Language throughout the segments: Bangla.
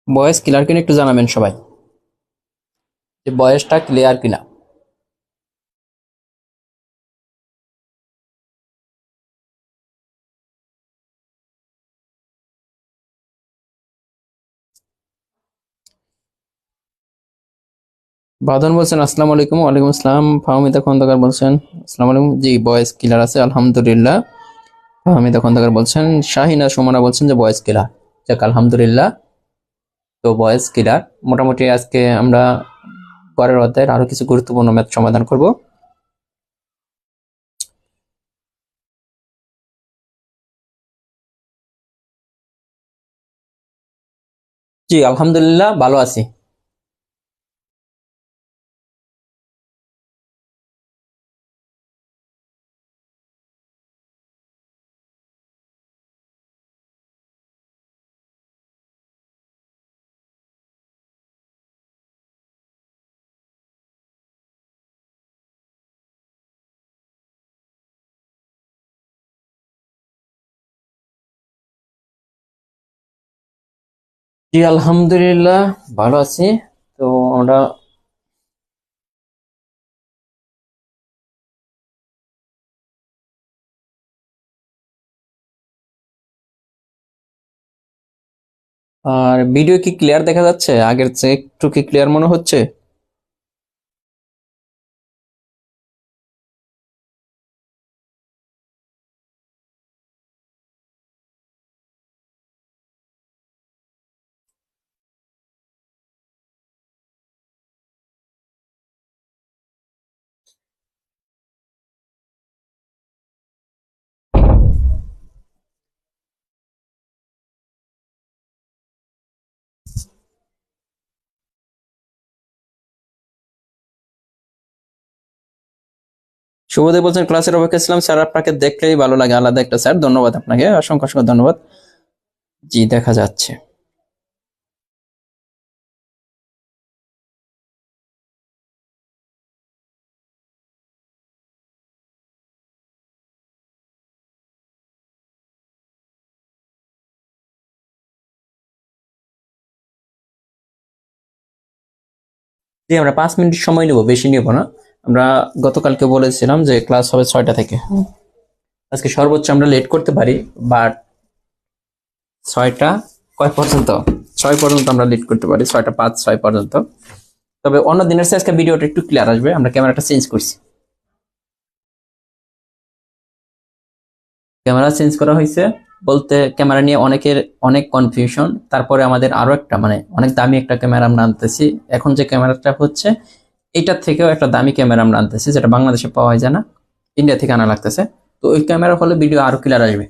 ভয়েস ক্লিয়ার কিনা একটু জানাবেন সবাই, যে ভয়েসটা ক্লিয়ার কিনা। বাদন বলছেন আসসালামু আলাইকুম। ওয়ালাইকুম আসসালাম। ফাহমিদা খন্দকার বলছেন আসসালামু আলাইকুম। জি, ভয়েস ক্লিয়ার আছে আলহামদুলিল্লাহ। ফাহমিদা খন্দকার বলছেন। শাহিনা সুমনা বলছেন যে ভয়েস ক্লিয়ার। যাক আলহামদুলিল্লাহ। তো ভয়েস ক্লিয়ার। মোটামুটি আজকে আমরা পরের অধ্যায়ের আরো কিছু গুরুত্বপূর্ণ ম্যাথ সমাধান করব। জি আলহামদুলিল্লাহ ভালো আছি। জি আলহামদুলিল্লাহ ভালো আছি। তো আমরা আর ভিডিও কি ক্লিয়ার দেখা যাচ্ছে? আগের চেয়ে একটু কি ক্লিয়ার মনে হচ্ছে? শুভদেব বলছেন ক্লাসের অপেক্ষা ছিলাম স্যার, আপনাকে দেখলেই ভালো লাগে, আলাদা একটা স্যার। ধন্যবাদ আপনাকে, অসংখ্য অসংখ্য ধন্যবাদ। জি দেখা যাচ্ছে। জি আমরা 5 মিনিট সময় নেব, বেশি নেব না। আমরা গতকালকে বলেছিলাম যে ক্লাস হবে 6টা থেকে। আজকে সর্বোচ্চ আমরা লেট করতে পারি, বাট 6টা কয় পর্যন্ত? 6 পর্যন্ত আমরা লেট করতে পারি, 6টা 5 6 পর্যন্ত। তবে অন্য দিনের চেয়ে আজকে ভিডিওটা একটু ক্লিয়ার আসবে, আমরা ক্যামেরাটা চেঞ্জ করছি। ক্যামেরা চেঞ্জ করা হয়েছে বলতে, ক্যামেরা নিয়ে অনেকের অনেক কনফিউশন। তারপরে আমাদের আরো একটা মানে অনেক দামি একটা ক্যামেরা আমরা আনতেছি। এখন যে ক্যামেরাটা হচ্ছে, এটার থেকেও একটা দামি ক্যামেরা আমরা আনতেছি, যেটা বাংলাদেশে পাওয়া যায় না, ইন্ডিয়া থেকে আনা লাগতেছে। তো ওই ক্যামেরা হলে ভিডিও আরো ক্লিয়ার আসবে।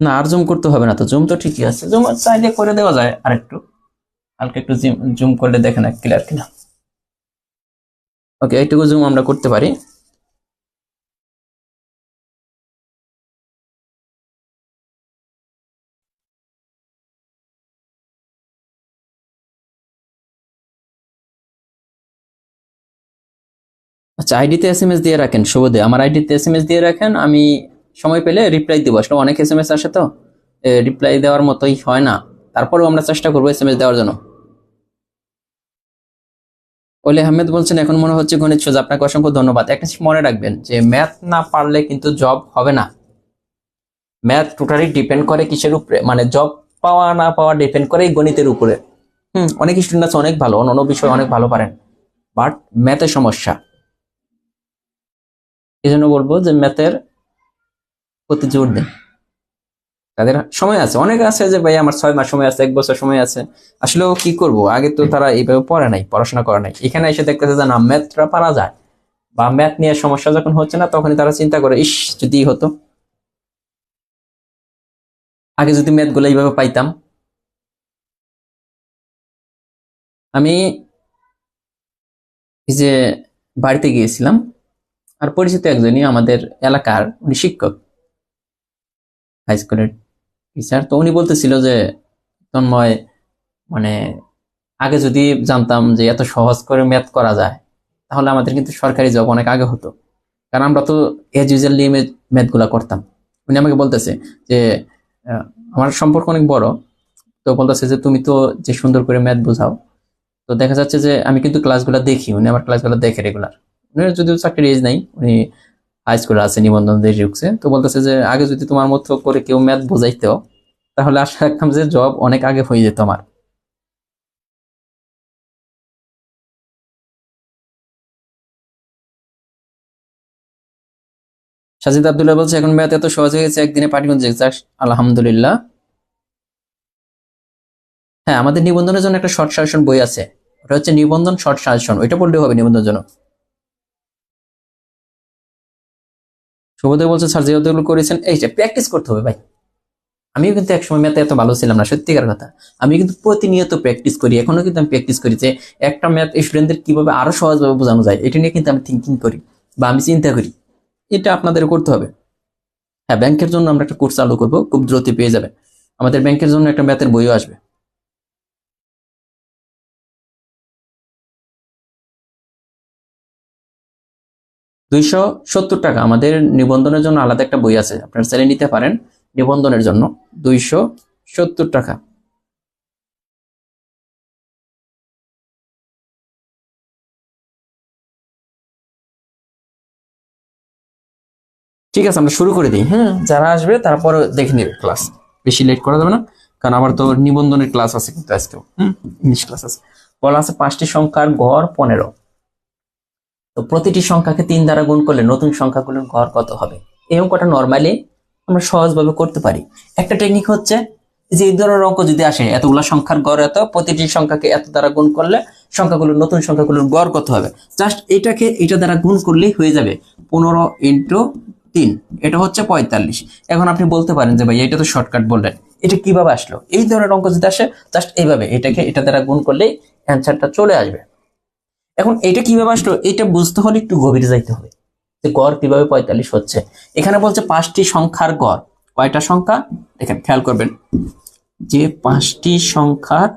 না আর জুম করতে হবে না, তো জুম তো ঠিকই আছে, জুম চাইলে করে দেওয়া যায় আরেকটু হালকা একটু জুম করলে দেখে না ক্লিয়ার কিনা। ওকে, এইটুকু জুম আমরা করতে পারি। আচ্ছা, আইডিতে এসএমএস দিয়ে রাখেন শুভদে, আমার আইডিতে এসএমএস দিয়ে রাখেন, আমি সময় পেলে রিপ্লাই দিব। আসলে অনেক এসএমএস আসে, তো রিপ্লাই দেওয়ার মতোই হয় না। তারপরেও আমরা চেষ্টা করবো এসএমএস দেওয়ার জন্য। ওলি আহমেদ বলছেন এখন মনে হচ্ছে গণিত সোজা। আপনাকে অসংখ্য ধন্যবাদ। একটা জিনিস মনে রাখবেন যে ম্যাথ না পারলে কিন্তু জব হবে না। ম্যাথ টোটালি ডিপেন্ড করে কিসের উপরে, মানে জব পাওয়া না পাওয়া ডিপেন্ড করে এই গণিতের উপরে। অনেক স্টুডেন্ট আছে অনেক ভালো, অন্য বিষয় অনেক ভালো পারেন, বাট ম্যাথের সমস্যা। এই জন্য বলবো যে ম্যাথের প্রতি জোর দেন। তাদের সময় আছে, অনেক আছে যে ভাই আমার 6 মাস সময় আছে, 1 বছর সময় আছে। আসলে কি করব, আগে তো তারা এইভাবে পড়ে নাই, পড়াশোনা করে নাই, এখানে এসে দেখতেছে যে না ম্যাথটা পারা যায়, বা ম্যাথ নিয়ে সমস্যা যখন হচ্ছে না, তখনই তারা চিন্তা করে ইস যদি হতো, আগে যদি ম্যাথ গুলো এইভাবে পাইতাম। আমি এই যে বাড়িতে গিয়েছিলাম, আর পরিচিত একজনই আমাদের এলাকার, উনি শিক্ষক, হাই স্কুলের টিচার। তো উনি বলতেছিল যে তন্ময়, মানে আগে যদি জানতাম যে এত সহজ করে ম্যাথ করা যায়, তাহলে আমাদের কিন্তু সরকারি জব অনেক আগে হতো। কারণ আমরা তো এজ ইউজুয়ালি ম্যাথ গুলা করতাম। উনি আমাকে বলতেছে যে আমার সম্পর্ক অনেক বড়, তো বলতেছে যে তুমি তো যে সুন্দর করে ম্যাথ বোঝাও। তো দেখা যাচ্ছে যে আমি কিন্তু ক্লাসগুলো দেখি, উনি আমার ক্লাসগুলো দেখে রেগুলার। উনি যদিও চাকরির এজ নাই, উনি হাই স্কুলে আছে, নিবন্ধন দিয়ে ঢুকছে। তো বলতেছে যে আগে যদি তোমার মতো করে কেউ ম্যাথ বোঝাইতো তাহলে আশা রাখতাম যে জব অনেক আগে হয়ে যেত আমার। সাজিদ আব্দুল্লাহ বলছে এখন ম্যাথ এত সহজ হয়ে গেছে একদিনে পাটিগঞ্জ যাস। আলহামদুলিল্লাহ। হ্যাঁ, আমাদের নিবন্ধনের জন্য একটা শর্ট সাজেশন বই আছে, ওটা হচ্ছে নিবন্ধন শর্ট সাজেশন, ওইটা পড়লে হবে নিবন্ধনের জন্য। শুভদেব বলছে স্যার যেগুলো করেছেন এই যে প্র্যাকটিস করতে হবে ভাই। আমিও কিন্তু একসময় ম্যাথে এত ভালো ছিলাম না, সত্যিকার কথা। আমি কিন্তু প্রতিনিয়ত প্র্যাকটিস করি, এখনো কিন্তু আমি প্র্যাকটিস করি যে একটা ম্যাথ স্টুডেন্টদের কিভাবে আরো সহজভাবে বোঝানো যায়, এটা নিয়ে কিন্তু আমি থিঙ্কিং করি বা আমি চিন্তা করি। এটা আপনাদের করতে হবে। হ্যাঁ, ব্যাংকের জন্য আমরা একটা কোর্স চালু করবো, খুব দ্রুত পেয়ে যাবেন। আমাদের ব্যাংকের জন্য একটা ম্যাথের বইও আসবে। 270 টাকা আমাদের নিবন্ধনের জন্য আলাদা একটা বই আছে, আপনারা চাইলে নিতে পারেন। নিবন্ধনের জন্য 270 টাকা। ঠিক আছে, আমরা শুরু করে দিই। হ্যাঁ, যারা আসবে তারপর দেখে নেবে ক্লাস, বেশি লেট করা যাবে না। কারণ আমার তো নিবন্ধনের ক্লাস আছে কিন্তু আজকেও, ইংলিশ ক্লাস আছে। বলা আছে 5টি সংখ্যার গড় 15। তো প্রতিটি সংখ্যাকে 3 দ্বারা গুণ করলে নতুন সংখ্যাগুলোর গড় কত হবে? এই অঙ্কটা নর্মালি আমরা সহজভাবে করতে পারি। একটা টেকনিক হচ্ছে যে এই ধরনের অঙ্ক যদি আসে, এতগুলো সংখ্যার গড় এত, প্রতিটি সংখ্যাকে এত দ্বারা গুণ করলে সংখ্যাগুলোর নতুন সংখ্যাগুলোর গড় কত হবে, জাস্ট এটাকে এটা দ্বারা গুণ করলেই হয়ে যাবে। 15 × 3, এটা হচ্ছে 45। এখন আপনি বলতে পারেন যে ভাই এটা তো শর্টকাট বললেন, এটা কিভাবে আসলো? এই ধরনের অঙ্ক যদি আসে জাস্ট এইভাবে এটাকে এটা দ্বারা গুণ করলেই অ্যান্সারটা চলে আসবে। এখন এটা কিভাবে আসলো এটা বুঝতে হলে একটু গভীরে যাইতে হবে যে গড় কিভাবে 45 হচ্ছে। এখানে বলছে 5টি সংখ্যার গড়, কয়টা সংখ্যা দেখেন খেয়াল করবেন, যে 5টি সংখ্যার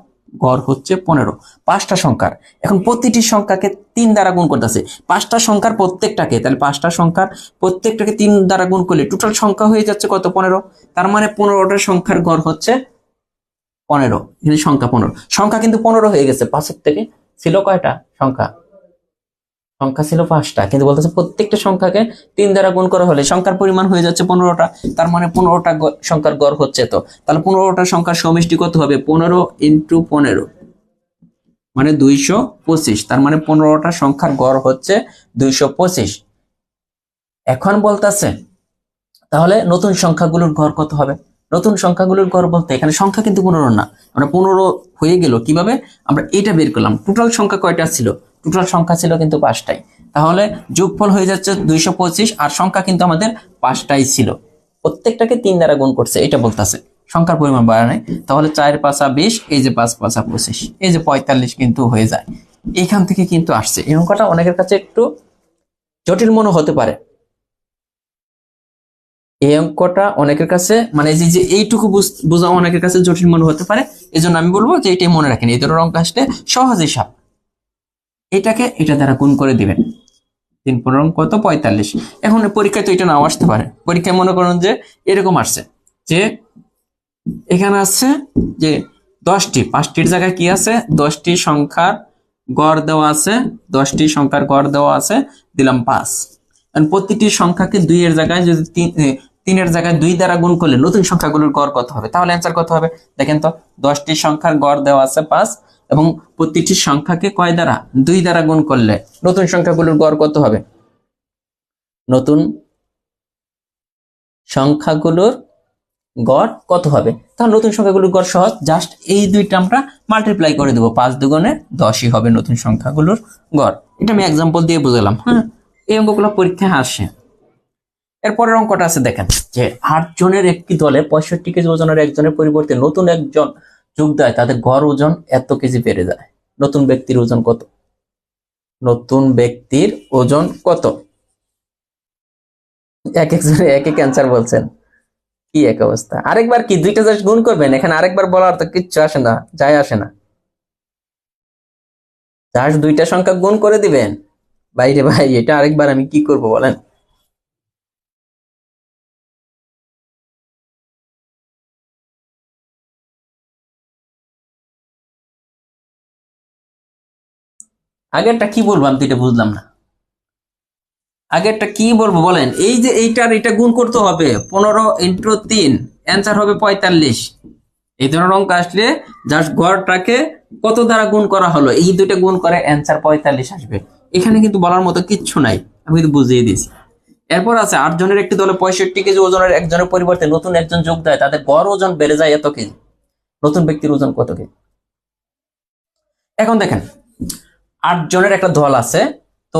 গড় হচ্ছে 15। 5টা সংখ্যার, এখন প্রতিটি সংখ্যাকে 3 দ্বারা গুণ করতেছে। 5টা সংখ্যার প্রত্যেকটাকে, তাহলে 5টা সংখ্যার প্রত্যেকটাকে 3 দ্বারা গুণ করলে টোটাল সংখ্যা হয়ে যাচ্ছে কত? 15। তার মানে 15টা সংখ্যার গড় হচ্ছে 15। এখানে সংখ্যা 15, সংখ্যা কিন্তু 15 হয়ে গেছে। 5-এর থেকে ছিল কয়টা সংখ্যা? সংখ্যা ছিল 5টা, কিন্তু বলতেছে প্রত্যেকটা সংখ্যাকে 3 দ্বারা গুণ করা হলে সংখ্যার পরিমাণ হয়ে যাচ্ছে 15টা। তার মানে 15টা সংখ্যার গড় হচ্ছে। তো তাহলে 15টা সংখ্যার সমষ্টি কত হবে? 15 × 15 মানে 225। তার মানে 15টা সংখ্যার গড় হচ্ছে 225। এখন বলতেছে তাহলে নতুন সংখ্যাগুলোর গড় কত হবে? নতুন সংখ্যাগুলোর গড় বলতে এখানে সংখ্যা কিন্তু 15 না, আমরা 15 হয়ে গেল কিভাবে? আমরা এটা বের করলাম। টোটাল সংখ্যা কয়টা ছিল? টোটাল সংখ্যা ছিল কিন্তু 5টাই। তাহলে যোগফল হয়ে যাচ্ছে 225, আর সংখ্যা কিন্তু আমাদের 5টাই ছিল। প্রত্যেকটাকে 3 দ্বারা গুণ করছে, এটা বলতেছে সংখ্যার পরিমাণ বাড়া নাই। তাহলে 4×5 = 20, এই যে 5×5 = 25, এই যে 45 কিন্তু হয়ে যায়। এখান থেকে কিন্তু আসছে। এই অঙ্কটা অনেকের কাছে একটু জটিল মনে হতে পারে। এই অঙ্কটা অনেকের কাছে মানে যে যে এইটুকু বোঝা অনেকের কাছে জটিল মনে হতে পারে। এই জন্য আমি বলবো যে এটাই মনে রাখেন, এই ধরনের অঙ্ক আসলে সহজ হিসাব, এটাকে এটা দ্বারা গুণ করে দিবেন। 3×15 কত? 45। এখন পরীক্ষায় তো এটা নাও আসতে পারে। পরীক্ষায় মনে করুন যে এরকম আসছে যে এখানে আসছে যে 10টি, 5টির জায়গায় কি আছে? 10টি সংখ্যার গড় দেওয়া আছে, 10টি সংখ্যার গড় দেওয়া আছে, দিলাম 5। প্রতিটি সংখ্যাকে 2 এর জায়গায় যদি 3-এর জায়গায় 2 দ্বারা গুণ করলে নতুন সংখ্যাগুলোর গড় কত হবে? তাহলে অ্যান্সার কত হবে? দেখেন তো, 10টি সংখ্যার গড় দেওয়া আছে 5, এবং প্রতিটি সংখ্যাকে কয় দ্বারা? 2 দ্বারা গুণ করলে নতুন সংখ্যাগুলোর গড় কত হবে? নতুন সংখ্যাগুলোর গড় কত হবে? তাহলে নতুন সংখ্যাগুলোর গড় সহজ, জাস্ট এই দুইটা আমরা মাল্টিপ্লাই করে দেবো। 5×2 = 10ই হবে নতুন সংখ্যাগুলোর গড়। এটা আমি এক্সাম্পল দিয়ে বুঝালাম। হ্যাঁ, এই অঙ্কগুলো পরীক্ষায় আসে। এরপরের অঙ্কটা আছে দেখেন, যে 8 জনের একটি দলে 65 কেজি ওজনের একজনের পরিবর্তে নতুন একজন যোগ দেয়, তাদের গড় ওজন এত কেজি বেড়ে যায়। নতুন ব্যক্তির ওজন কত? নতুন ব্যক্তির ওজন কত? এক একজনে এক এক অ্যান্সার বলছেন, কি এক অবস্থা! আরেকবার কি দুইটা জাস্ট গুণ করবেন, এখানে আরেকবার বলার তো কিচ্ছু আসে না, যায় আসে না, জাস্ট দুইটা সংখ্যা গুণ করে দিবেন। বাইরে ভাই, এটা আরেকবার আমি কি করব বলেন? আগেরটা কি বলবো আমি তো এটা বুঝলাম না। আগেরটা কি বলবো বলেন? এই যে এইটার এটা গুণ করতে হবে 15 ইন্টু 3, অ্যান্সার হবে 45। এই ধরনের অঙ্ক আসলে জাস্ট গড়টাকে কত দ্বারা গুণ করা হলো এই দুইটা গুণ করে অ্যান্সার 45 আসবে। এখানে কিন্তু বলার মতো কিচ্ছু নাই, আমি কিন্তু বুঝিয়ে দিয়েছি। এরপর আছে 8 জনের একটি দলে 65 কেজি ওজনের একজনের পরিবর্তে নতুন একজন যোগ দেয়, তাদের গড় ওজন বেড়ে যায় এত কেজি। নতুন ব্যক্তির ওজন কত কেজি? এখন দেখেন 8 জনের একটা দল আছে, তো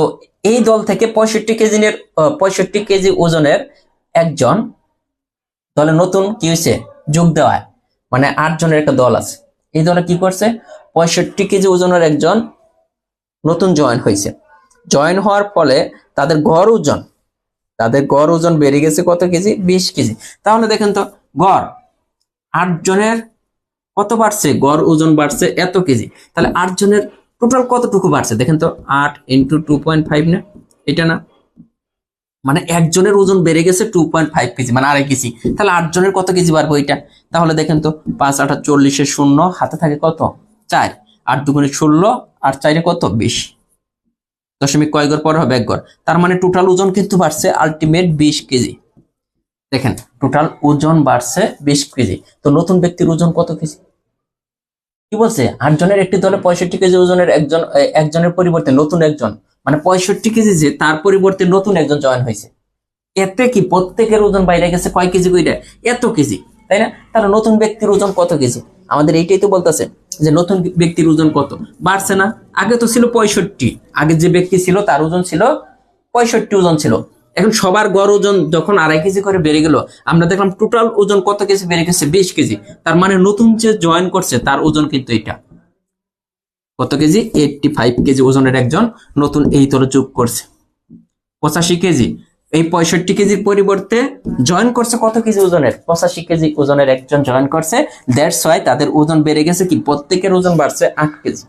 এই দল থেকে 65 কেজি ওজনের একজন দলে নতুন কি হয়েছে যোগ দেওয়া হয়। মানে 8 জনের একটা দল আছে, এই দলে কি করছে 65 কেজি ওজনের একজন নতুন জয়েন হয়েছে। জয়েন হওয়ার ফলে তাদের গড় ওজন বেড়ে গেছে কত কেজি? 20 কেজি। তাহলে দেখেন তো গড় 8 জনের কত বাড়ছে? গড় ওজন বাড়ছে এত কেজি। তাহলে 8 জনের টোটাল কতটুকু বাড়ছে দেখেন তো, 8 ইন্টু 2.5 না, এটা না, মানে একজনের ওজন বেড়ে গেছে 2.5 কেজি, মানে 2.5 কেজি। তাহলে 8 জনের কত কেজি বাড়বে ওইটা? তাহলে দেখেন তো 5 8 40 শূন্য, হাতে থাকে কত 4, 8 2 16, আর 4 কত 20, দশমিক কয় ঘর পর হবে 1 ঘর। তার মানে টোটাল ওজন কিন্তু বাড়ছে আলটিমেট 20 কেজি। দেখেন টোটাল ওজন বাড়ছে 20 কেজি। তো নতুন ব্যক্তির ওজন কত কেজি? কি বলছে? 8 জনের একটি দলে 65 কেজি ওজনের একজনের পরিবর্তে নতুন একজন, মানে 65 কেজি যে তার পরিবর্তে নতুন একজন জয়েন হয়েছে। এতে কি প্রত্যেকের ওজন বাইরে গেছে কয় কেজি কইরা? এত কেজি, তাই না? তাহলে নতুন ব্যক্তির ওজন কত কেজি? আমাদের এইটাই তো বলতেছে যে নতুন ব্যক্তির ওজন কত বাড়ছে না? আগে তো ছিল 65, আগে যে ব্যক্তি ছিল তার ওজন ছিল 65 ওজন ছিল। এখন সবার গড় ওজন যখন 2.5 কেজি করে বেড়ে গেল, আমরা দেখলাম টোটাল ওজন কত কেজি বেড়ে গেছে? 20 কেজি। তার মানে নতুন যে জয়েন করছে তার ওজন কিন্তু এটা কত কেজি? 85 কেজি ওজনের একজন নতুন এই তরে যোগ করছে 85 কেজি। এই 65 কেজির পরিবর্তে জয়েন করছে কত কেজি ওজনের? 85 কেজি ওজনের একজন জয়েন করছে। দ্যাটস ওয়াই তাদের ওজন বেড়ে গেছে কি, প্রত্যেকের ওজন বাড়ছে 8 কেজি,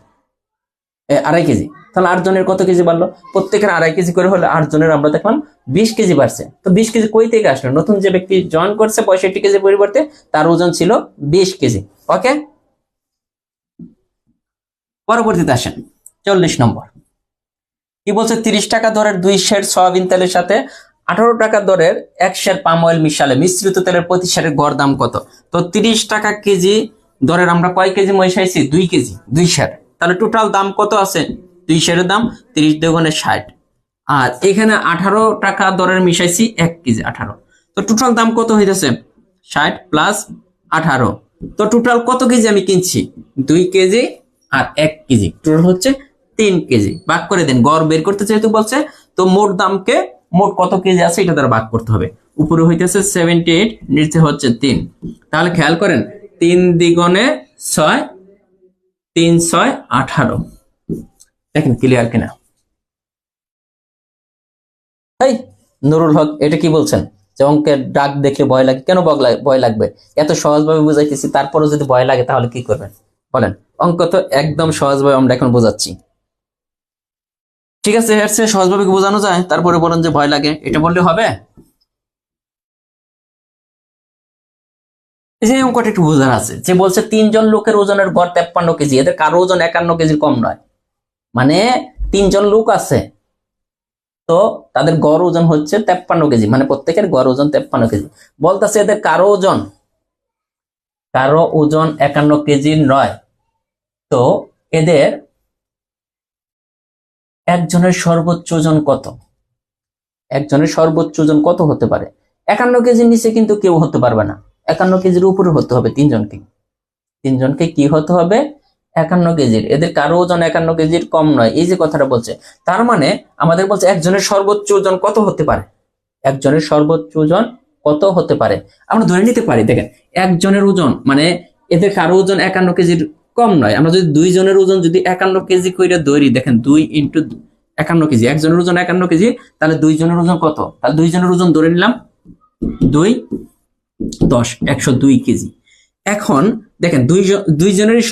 2.5 কেজি। তাহলে 8 জনের কত কেজি বাড়লো? প্রত্যেকের 2.5 কেজি করে হলে 8 জনের আমরা দেখলাম 20 কেজি বাড়ছে। তো 20 কেজি কই থেকে আসলো? নতুন যে ব্যক্তি জয়েন করছে 65 কেজির পরিবর্তে তার ওজন ছিল 20 কেজি। ওকে, পরবর্তীতে আসেন 40 নম্বর। কি বলছে? 30 টাকা দরের 2 সের সয়াবিন তেলের সাথে 18 টাকা দরের 1 সের পাম অয়েল মিশালে মিশ্রিত তেলের প্রতি সেরের গড় দাম কত? তো 30 টাকা কেজি দরের আমরা কয় কেজি মিশাইছি? 2 কেজি, 2 সের। তাহলে টোটাল দাম কত আছে? 2 সেরের দাম 30 দুগুণে 60, আর এখানে 18 টাকা দরের মিশাইছি 1 কেজি 18। তো টোটাল দাম কত হইতেছে? 60 প্লাস 18। তো টোটাল কত কেজি আমি কিনছি? 2 কেজি আর 1 কেজি, টোটাল হচ্ছে 3 কেজি। ভাগ করে দেন, গড় বের করতে যেহেতু বলছে, তো মোট দামকে মোট কত কেজি আছে এটা দ্বারা ভাগ করতে হবে। উপরে হইতেছে 78, নিচে হচ্ছে 3। তাহলে খেয়াল করেন 3 দ্বিগুণে 6, 3 6 18। দেখেন ক্লিয়ার কিনা? এই নুরুল হক, এটা কি বলছেন যে অঙ্কের ডাক দেখলে ভয় লাগে? কেন ভয় লাগবে? এত সহজভাবে বুঝাইতেছি, তারপরে যদি ভয় লাগে তাহলে কি করবেন বলেন? অঙ্ক তো একদম সহজভাবে আমরা এখন বোঝাচ্ছি। ঠিক আছে, এর চেয়ে সহজভাবে বোঝানো যায়, তারপরে বলেন যে ভয় লাগে, এটা বললে হবে? এই যে অঙ্কটা একটু বোঝার আছে, যে বলছে 3 জন লোকের ওজনের গড় 53 কেজি, এদের কারো ওজন 51 কেজির কম নয়। মানে 3 জন লোক আছে, তো তাদের গড় ওজন হচ্ছে 53 কেজি, মানে প্রত্যেকের গড় ওজন 53 কেজি। বলতেছে এদের কারো ওজন 51 কেজির নয়, তো এদের একজনের সর্বোচ্চ ওজন কত? একজনের সর্বোচ্চ ওজন কত হতে পারে? 51 কেজির নিচে কিন্তু কেউ হতে পারবে না, 51 কেজির উপরে হতে হবে তিনজনকে কি হতে হবে? 51 কেজির। এদের কারো ওজন 51 কেজির কম নয়, এই যে কথাটা বলছে, তার মানে আমাদের বলছে একজনের সর্বোচ্চ ওজন কত হতে পারে? একজনের সর্বোচ্চ ওজন কত হতে পারে আমরা ধরে নিতে পারি। দেখেন একজনের ওজন মানে এদের কারো ওজন 51 কেজির কম নয়। আমরা যদি 2 জনের ওজন যদি 51 কেজি করে ধরি, দেখেন 2 ইন্টু 51 কেজি, একজনের ওজন 51 কেজি, তাহলে 2 জনের ওজন কত? তাহলে 2 জনের ওজন ধরে নিলাম 2 10, 102 কেজি। এখন দেখেন দুই জনেরই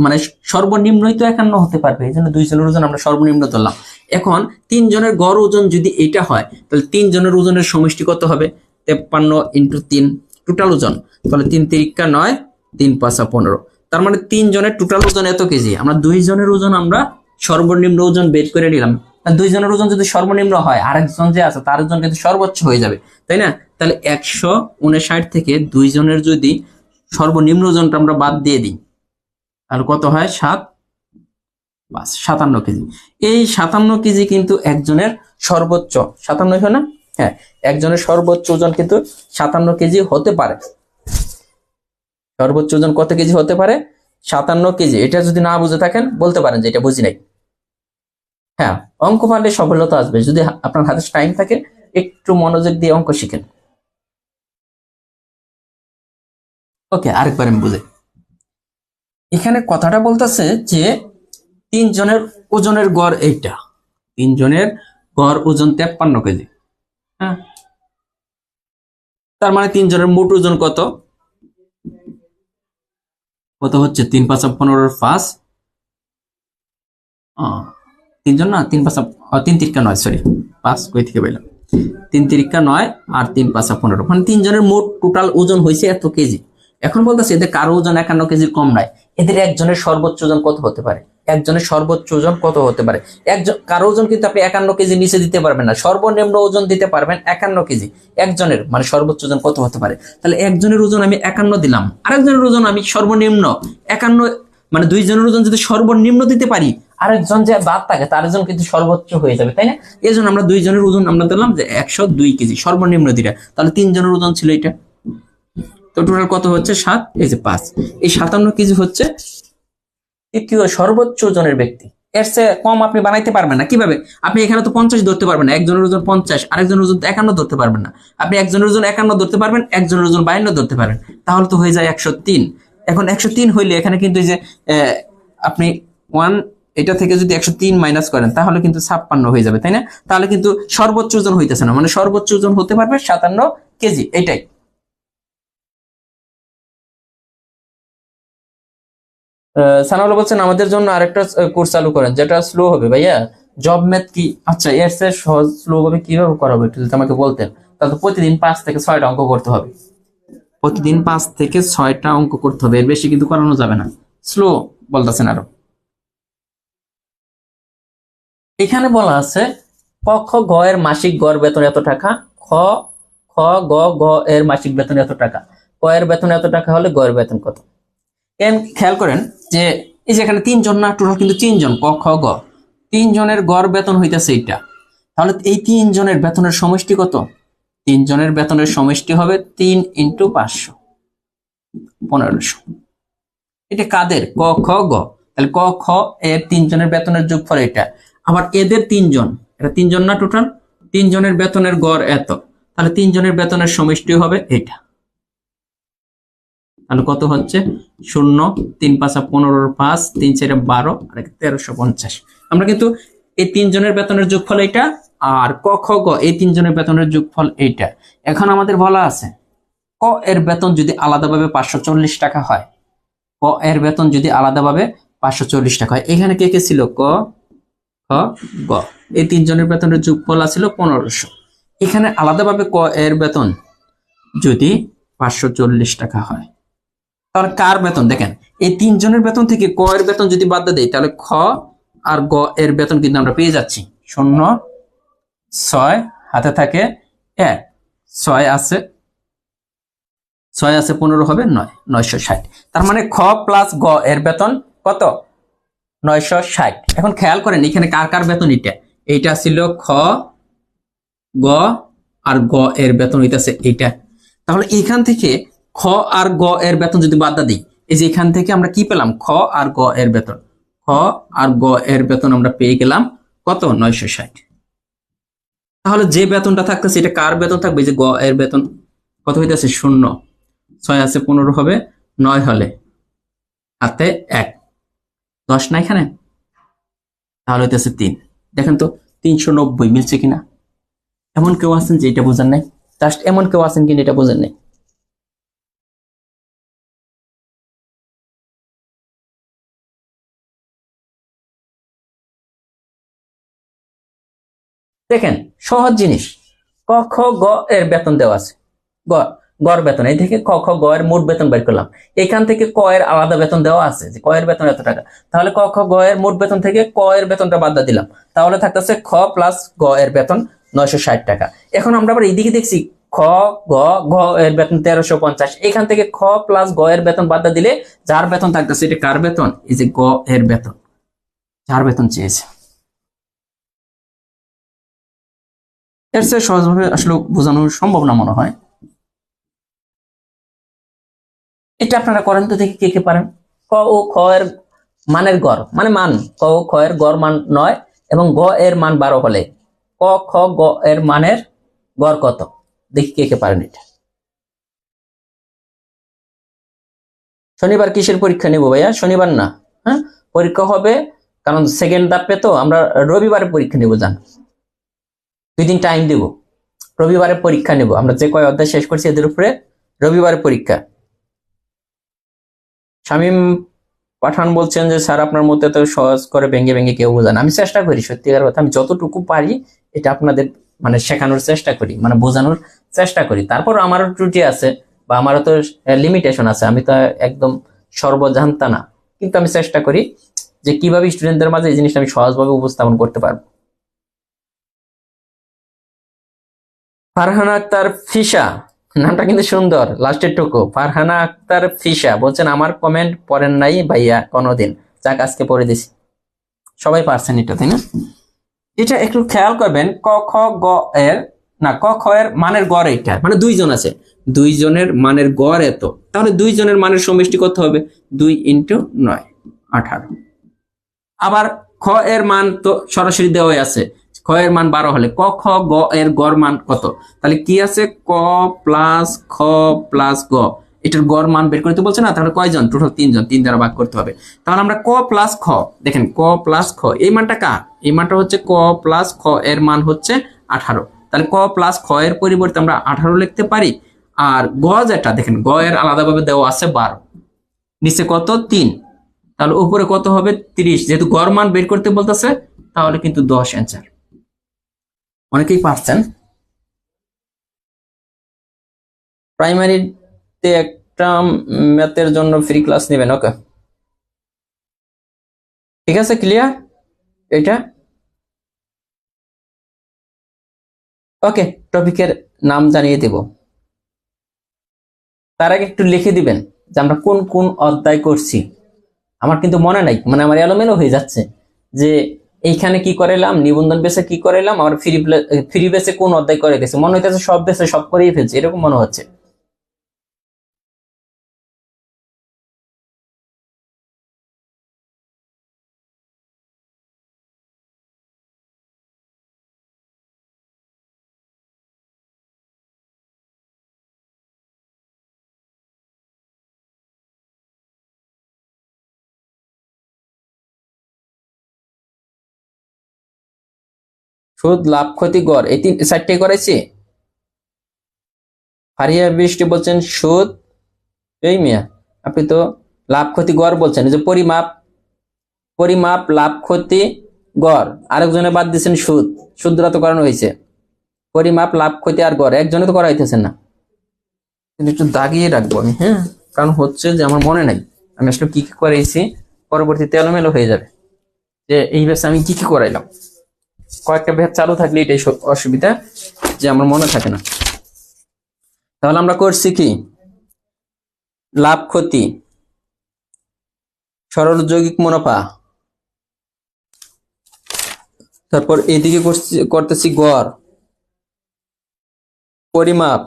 মানে সর্বনিম্নই তো 51 হতে পারবে, এই জন্য 2 জনের ওজন আমরা সর্বনিম্ন ধরলাম। এখন 3 জনের গড় ওজন যদি এটা হয়, তাহলে 3 জনের ওজনের সমষ্টি কত হবে? 53 ইন্টু 3 টোটাল ওজন, তাহলে 3 3 9, 3 5 15। তার মানে 3 জনের টোটাল ওজন এত কেজি। আমরা 2 জনের ওজন আমরা সর্বনিম্ন ওজন বের করে নিলাম। দুইজনের ওজন যদি সর্বনিম্ন হয়, আরেকজন যে আছে তার ওজন কিন্তু সর্বোচ্চ হয়ে যাবে, তাই না? তাহলে 159 থেকে দুইজনের যদি সর্বনিম্ন ওজনটা আমরা বাদ দিয়ে দিই, তাহলে কত হয়? 57 কেজি। এই 57 কেজি কিন্তু একজনের সর্বোচ্চ, 57 হয় না? হ্যাঁ, একজনের সর্বোচ্চ ওজন কিন্তু 57 কেজি হতে পারে। সর্বোচ্চ ওজন কত কেজি হতে পারে? 57 কেজি। এটা যদি না বুঝে থাকেন বলতে পারেন যে এটা বুঝি নাই। হ্যাঁ, অঙ্ক পারলে সফলতা আসবে যদি আপনার হাতে টাইম থাকে, একটু মনোযোগ দিয়ে অঙ্ক শিখেন। ওকে, আরেকবার আমি বুঝে। এখানে কথাটা বলতেছে যে তিনজনের ওজনের গড় এইটা, তিনজনের গড় ওজন 53 কেজি। হ্যাঁ, তার মানে তিনজনের মোট ওজন কত? কত হচ্ছে? 3 5 15 5, তিনজন না, 3 5 3 তিরিকা 9, সরি 5 কই থেকে পেলাম? 3 তিরিকা 9 আর 3 5 15, মানে তিনজনের মোট টোটাল ওজন হয়েছে এত কেজি। এখন বলতেছে এদের কারো ওজন 51 কেজির কম নাই, এদের একজনের সর্বোচ্চ ওজন কত হতে পারে? একজনের সর্বোচ্চ ওজন কত হতে পারে? একজন কারো ওজন কিন্তু আপনি 51 কেজি নিচে দিতে পারবেন না, সর্বনিম্ন ওজন দিতে পারবেন 51 কেজি। একজনের মানে সর্বোচ্চ ওজন কত হতে পারে? তাহলে একজনের ওজন আমি 51 দিলাম, আরেকজনের ওজন আমি সর্বনিম্ন 51, মানে দুইজনের ওজন যদি সর্বনিম্ন দিতে পারি, আরেকজন যে বাদ থাকে তার ওজন কিন্তু সর্বোচ্চ হয়ে যাবে, তাই না? এই জন্য আমরা দুইজনের ওজন আমরা দিলাম যে 102 কেজি, সর্বনিম্ন দিটা। তাহলে তিনজনের ওজন ছিল এটা, তো টোটাল কত হচ্ছে? 7, এই যে 5, এই 57 কেজি হচ্ছে তৃতীয় সর্বোচ্চ ওজনের ব্যক্তি। এর চেয়ে কম আপনি বানাইতে পারবেন না। কিভাবে? আপনি এখানে তো 50 ধরতে পারবেন না, একজনের ওজন 50, আরেকজনের ওজন 51 ধরতে পারবেন না। আপনি একজনের ওজন 51 ধরতে পারবেন, একজনের ওজন 52 ধরতে পারবেন, তাহলে তো হয়ে যায় 103। এখন 103 হইলে এখানে কিন্তু এই যে আপনি 1 এটা থেকে যদি 103 মাইনাস করেন তাহলে কিন্তু 56 হয়ে যাবে, তাই না? তাহলে কিন্তু সর্বোচ্চ ওজন হইতেছে না, মানে সর্বোচ্চ ওজন হতে পারবে 57 কেজি, এটাই। সানাউল্লাহ বলছেন আমাদের জন্য আরেকটা কোর্স চালু করেন যেটা স্লো হবে। ভাইয়া, জব ম্যাথ কি? আচ্ছা, এর চেয়ে সহজ স্লো ভাবে কিভাবে করা হবে একটু যদি আমাকে বলতেন, তাহলে প্রতিদিন 5 থেকে 6টা অঙ্ক করতে হবে। প্রতিদিন 5 থেকে 6টা অঙ্ক করতে হবে, এর বেশি কিন্তু করানো যাবে না। স্লো বলতেছেন আরো। এখানে বলা আছে ক খ গ এর মাসিক গড় বেতন এত টাকা, খ খ গ গ এর মাসিক বেতন এত টাকা, ক এর বেতন এত টাকা হলে গ এর বেতন কত? খেয়াল করেন যে এই যে এখানে তিনজন না, টোটাল কিন্তু তিনজন, ক খ গ, তিনজনের গড় বেতন হইতেছে এইটা। তাহলে এই তিনজনের বেতনের সমষ্টি কত? তিনজনের বেতনের সমষ্টি হবে 3 × 500, 1500। এটা কাদের? ক খ গ। তাহলে ক খ এর তিনজনের বেতনের যোগফল এটা, আবার এদের তিনজন, এটা তিনজন না টোটাল, তিনজনের বেতনের গড় এত, তাহলে তিনজনের বেতনের সমষ্টি হবে এটা। তাহলে কত হচ্ছে? 0, 3 5 15, 5 3 4 12 আর 1350। আমরা কিন্তু এই তিনজনের বেতনের যোগফল এটা, আর ক খ গ এই তিনজনের বেতনের যোগফল এইটা। এখন আমাদের বলা আছে ক এর বেতন যদি আলাদাভাবে 540 টাকা হয়, ক এর বেতন যদি আলাদাভাবে 540 টাকা হয়, এখানে কে কে ছিল? ক খ গ, এই তিনজনের বেতনের যোগফল আছিল 1500। এখানে আলাদাভাবে ক এর বেতন যদি 540 টাকা হয়, তাহলে কার বেতন? দেখেন এই তিনজনের বেতন থেকে ক এর বেতন যদি বাদ দেই, তাহলে খ আর গ এর বেতন কিন্তু আমরা পেয়ে যাচ্ছি। 0 6 হাতে থাকে 1, 6 আছে 15 হবে 9, 960। তার মানে খ প্লাস গ এর বেতন কত? 960। এখন খেয়াল করেন এখানে কার কার বেতন? এইটা ছিল খ গ, আর গ এর বেতন হইতেছে এইটা। তাহলে এখান থেকে খ আর গ এর বেতন যদি বাদ দিই, এই যে এখান থেকে আমরা কি পেলাম? খ আর গ এর বেতন, খ আর গ এর বেতন আমরা পেয়ে গেলাম কত? 960। তাহলে যে বেতনটা থাকতেছে এটা কার বেতন থাকবে? যে গ এর বেতন। কত হইতেছে? 0, 6 আছে 15 হবে, 9 হলে হাতে 1, 10 না এখানে, তাহলে হইতেছে 3। দেখেন তো 390 মিলছে কিনা? এমন কেউ আছেন যে এটা বোঝেন নাই? জাস্ট এমন কেউ আছেন কিনা এটা বোঝেন নাই? দেখেন সহজ জিনিস, ক খ গ এর বেতন দেওয়া আছে। গ গড় বেতন, এই থেকে ক খ গ এর মোট বেতন বের করলাম। এখান থেকে ক এর আলাদা বেতন দেওয়া আছে যে ক এর বেতন এত টাকা, তাহলে ক খ গ এর মোট বেতন থেকে ক এর বেতনটা বাদ দিয়ে দিলাম, তাহলে থাকতেছে খ প্লাস গ এর বেতন 960 টাকা। এখন আমরা আবার এইদিকে দেখছি খ গ গ এর বেতন 1350, এখান থেকে খ প্লাস গ এর বেতন বাদ দিয়ে দিলে যার বেতন থাকতেছে, এটা কার বেতন? এই যে গ এর বেতন, যার বেতন চেয়েছে। এর চেয়ে সহজভাবে আসলে বোঝানো সম্ভব না মনে হয়। এটা আপনারা করেন তো দেখি কে কে পারেন। ক ও খ এর মানের গড় মানে মান, ক ও খ এর গড় মান 9 এবং গ এর মান 12 হলে ক খ গ এর মানের গড় কত? দেখি কে কে পারেন এটা। শনিবার কিসের পরীক্ষা নেব ভাইয়া? শনিবার না, হ্যাঁ পরীক্ষা হবে, কারণ সেকেন্ড ধাপে তো আমরা রবিবারে পরীক্ষা নেব। জান 2 দিন টাইম দেব, রবিবারে পরীক্ষা নেব। আমরা যে কয় অধ্যায় শেষ করছি এদের উপরে রবিবারে পরীক্ষা। শামীম পাঠান বলছেন যে স্যার আপনার মতে তো সহজ করে ভেঙে ভেঙে কেউ বোঝান। আমি চেষ্টা করি, সত্যিকার কথা আমি যতটুকু পারি এটা আপনাদের মানে শেখানোর চেষ্টা করি, মানে বোঝানোর চেষ্টা করি। তারপর আমারও ত্রুটি আছে বা আমারও তো লিমিটেশন আছে, আমি তো একদম সর্বজান্তা না, কিন্তু আমি চেষ্টা করি যে কিভাবে স্টুডেন্টদের মাঝে এই জিনিসটা আমি সহজভাবে উপস্থাপন করতে পারবো। ফারহানা আক্তার ফিসা, নামটা কিন্তু সুন্দর, লাস্টের টুকু। ফারহানা আক্তার ফিসা বলছেন আমার কমেন্ট পড়েন নাই ভাইয়া কোনোদিন, যাক আজকে পড়ে দিছি। সবাই পারছেন এটা, তাই না? এটা একটু খেয়াল করবেন, ক খ গ এর না, ক খ এর মানের গড় এটা, মানে 2 জন আছে, 2 জনের মানের গড় এত, তাহলে 2 জনের মানের সমষ্টি কত হবে? 2 × 9 18। আবার খ এর মান তো সরাসরি দেওয়াই আছে, খ এর মান 12 হলে ক খ গ এর গড় মান কত? তাহলে কি আছে? ক প্লাস খ প্লাস গ, এটার গড় মান বের করতে বলছে না, তাহলে কয়জন? টোটাল 3 জন, 3 দ্বারা ভাগ করতে হবে। তাহলে আমরা ক প্লাস খ, দেখেন ক প্লাস খ এই মানটা কার? এই মানটা হচ্ছে ক প্লাস খ এর মান হচ্ছে 18, তাহলে ক প্লাস খ এর পরিবর্তে আমরা 18 লিখতে পারি। আর গ যেটা দেখেন গ এর আলাদাভাবে দেওয়া আছে 12, নিচে কত? 3, তাহলে উপরে কত হবে? 30, যেহেতু গড় মান বের করতে বলতেছে তাহলে কিন্তু 10 অ্যান্সার। অনেকেই পারছেন। প্রাইমারিতে একটা ম্যাথের জন্য ফ্রি ক্লাস নেবেন, ওকে ঠিক আছে, ক্লিয়ার এটা? ওকে, টপিকের নাম জানিয়ে দেব, তার আগে একটু লিখে দিবেন যে আমরা কোন কোন অধ্যায় করছি। আমার কিন্তু মনে নাই, মানে আমার এলোমেলো হয়ে যাচ্ছে যে এইখানে কি করাইলাম, নিবন্ধন বেসে কি করাইলাম, আমার ফ্রি বেসে কোন অধ্যায় করে গেছে, মনে হইতেছে সব বেসে সব করেই ফেলছে, এরকম মনে হচ্ছে। সুদ লাভ ক্ষতি গড় এই 4টে করাইছি। ফারিয়া বৃষ্টি বলছেন সুদ, এই মিয়া আপনি তো লাভ ক্ষতি গড় বলছেন, এই যে পরিমাপ, পরিমাপ লাভ ক্ষতি গড়, আরেকজনে বাদ দিচ্ছেন সুদ, সুদরা তো করানো হয়েছে, পরিমাপ লাভ ক্ষতি আর গড় একজনে তো করা হইতেছে না। কিন্তু একটু দাগিয়ে রাখবো আমি, হ্যাঁ, কারণ হচ্ছে যে আমার মনে নাই আমি আসলে কি কি করাইছি, পরবর্তীতে এলোমেলো হয়ে যাবে যে এই ব্যাচে আমি কি কি করাইলাম। কয়েকটা ব্যাচ চালু থাকলে এটাই অসুবিধা যে আমার মনে থাকে না। তাহলে আমরা করছি কি, লাভ ক্ষতি, সরল যৌগিক মুনাফা, তারপর এইদিকে করতেছি গড়, পরিমাপ,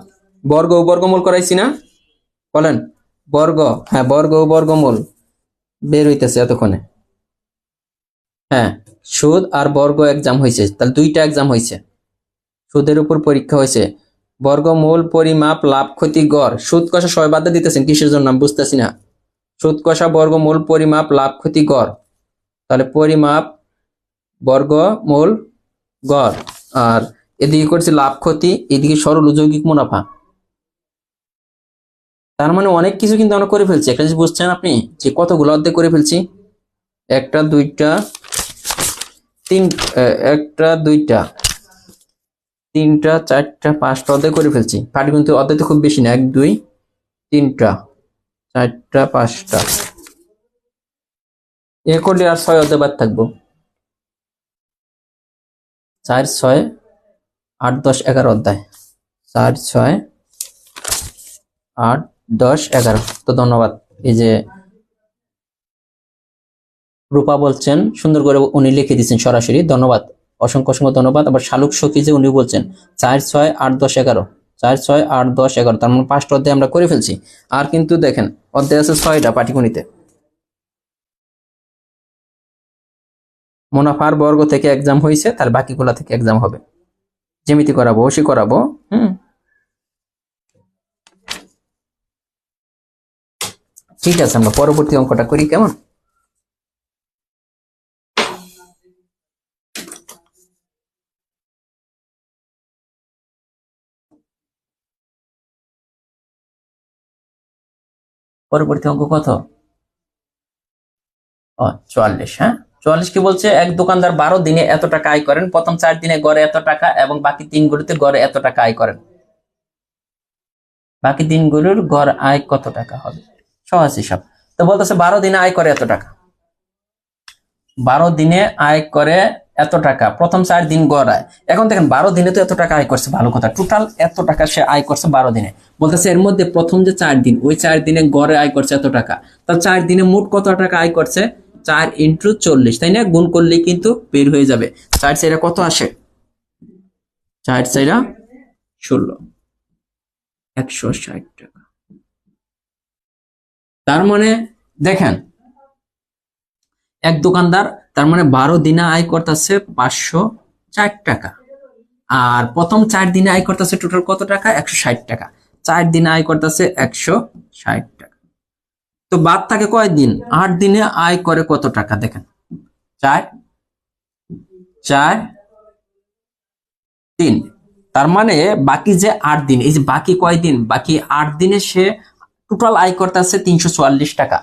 বর্গ ও বর্গমূল করাইছি না, বলেন বর্গ, হ্যাঁ বর্গ ও বর্গমূল বের হইতেছে এতক্ষণে। হ্যাঁ, সুদ আর বর্গ এক্সাম হয়েছে, তাহলে 2টা এক্সাম হয়েছে, সুদের উপর পরীক্ষা হয়েছে। বর্গমূল, পরিমাপ, লাভ ক্ষতি গড়, সুদ কষা সবাই বাদ দিতেছেন কিসের জন্য আমি বুঝতেছি না। সুদ কষা, বর্গমূল, পরিমাপ, লাভ ক্ষতি গড়, তাহলে পরিমাপ, বর্গমূল, গড়, আর এদিকে করছি লাভ ক্ষতি, এদিকে সরল যৌগিক মুনাফা। তার মানে অনেক কিছু কিন্তু আমরা করে ফেলছি। একটা জিনিস বুঝছেন আপনি যে কতগুলো অধ্যায় করে ফেলছি? একটা দুইটা 3টা 4টা 5টা অধ্যায় করে ফেলছি। পাটিগণিত অধ্যায় তো খুব বেশি না, 1 2 3টা 4টা 5টা, এ করলে আর 6 অধ্যায় বাদ থাকবো। 4 6 8 10 11 অধ্যায়, 4 6 8 10 11। তো ধন্যবাদ। এই যে রূপা বলছেন সুন্দর করে উনি লিখে দিচ্ছেন সরাসরি, ধন্যবাদ, অসংখ্য অসংখ্য ধন্যবাদ। আবার শালুক সখী যে উনি বলছেন 4 6 8 10 11, 4 6 8 10 11, তার মানে 5টা অধ্যায় আমরা করে ফেলছি। আর কিন্তু দেখেন অধ্যায় আছে 6টা পাটিগণিতে। মুনাফার বর্গ থেকে এক্সাম হয়েছে, তার বাকিগুলা থেকে এক্সাম হবে। জ্যামিতি করাবো, অবশ্যই করাবো। ঠিক আছে, আমরা পরবর্তী অঙ্কটা করি, কেমন? পরবর্তী অঙ্ক কত? 44। হ্যাঁ, 44 কি বলছে? এক দোকানদার 12 দিনে এত টাকা আয় করেন, প্রথম 4 দিনে গড়ে এত টাকা এবং বাকি 3 গুলোতে গড়ে এত টাকা আয় করেন। বাকি 3 গুলোর গড় আয় কত টাকা হবে? সহজ হিসাব। তো বলতেছে 12 দিনে আয় করে এত টাকা, 12 দিনে আয় করে এত টাকা, প্রথম 4 দিন গড় আয়। এখন দেখেন 12 দিনে তো এত টাকা আয় করছে, ভালো কথা, টোটাল এত টাকা সে আয় করছে 12 দিনে। বলতেছে এর মধ্যে প্রথম যে 4 দিন, ওই 4 দিনে গড়ে আয় করছে এত টাকা। তো 4 দিনে মোট কত টাকা আয় করছে? 4 × 40, তাই না? গুণ করলেই কিন্তু বের হয়ে যাবে। 4 4 কত আসে? 4 4 16, 160 টাকা। তার মানে দেখেন এক দোকানদার, তার মানে 12 দিনে আয় করতেছে 504 টাকা, আর প্রথম 4 দিনে আয় করতেছে টোটাল কত টাকা? 160 টাকা। 4 দিনে আয় করতেছে 160 টাকা। তো বাদ থাকে কয় দিন? 8 দিনে আয় করে কত টাকা? দেখেন 4 4 3, তার মানে বাকি যে 8 দিন, এই যে বাকি কয় দিন? বাকি 8 দিনে সে টোটাল আয় করতেছে 344 টাকা।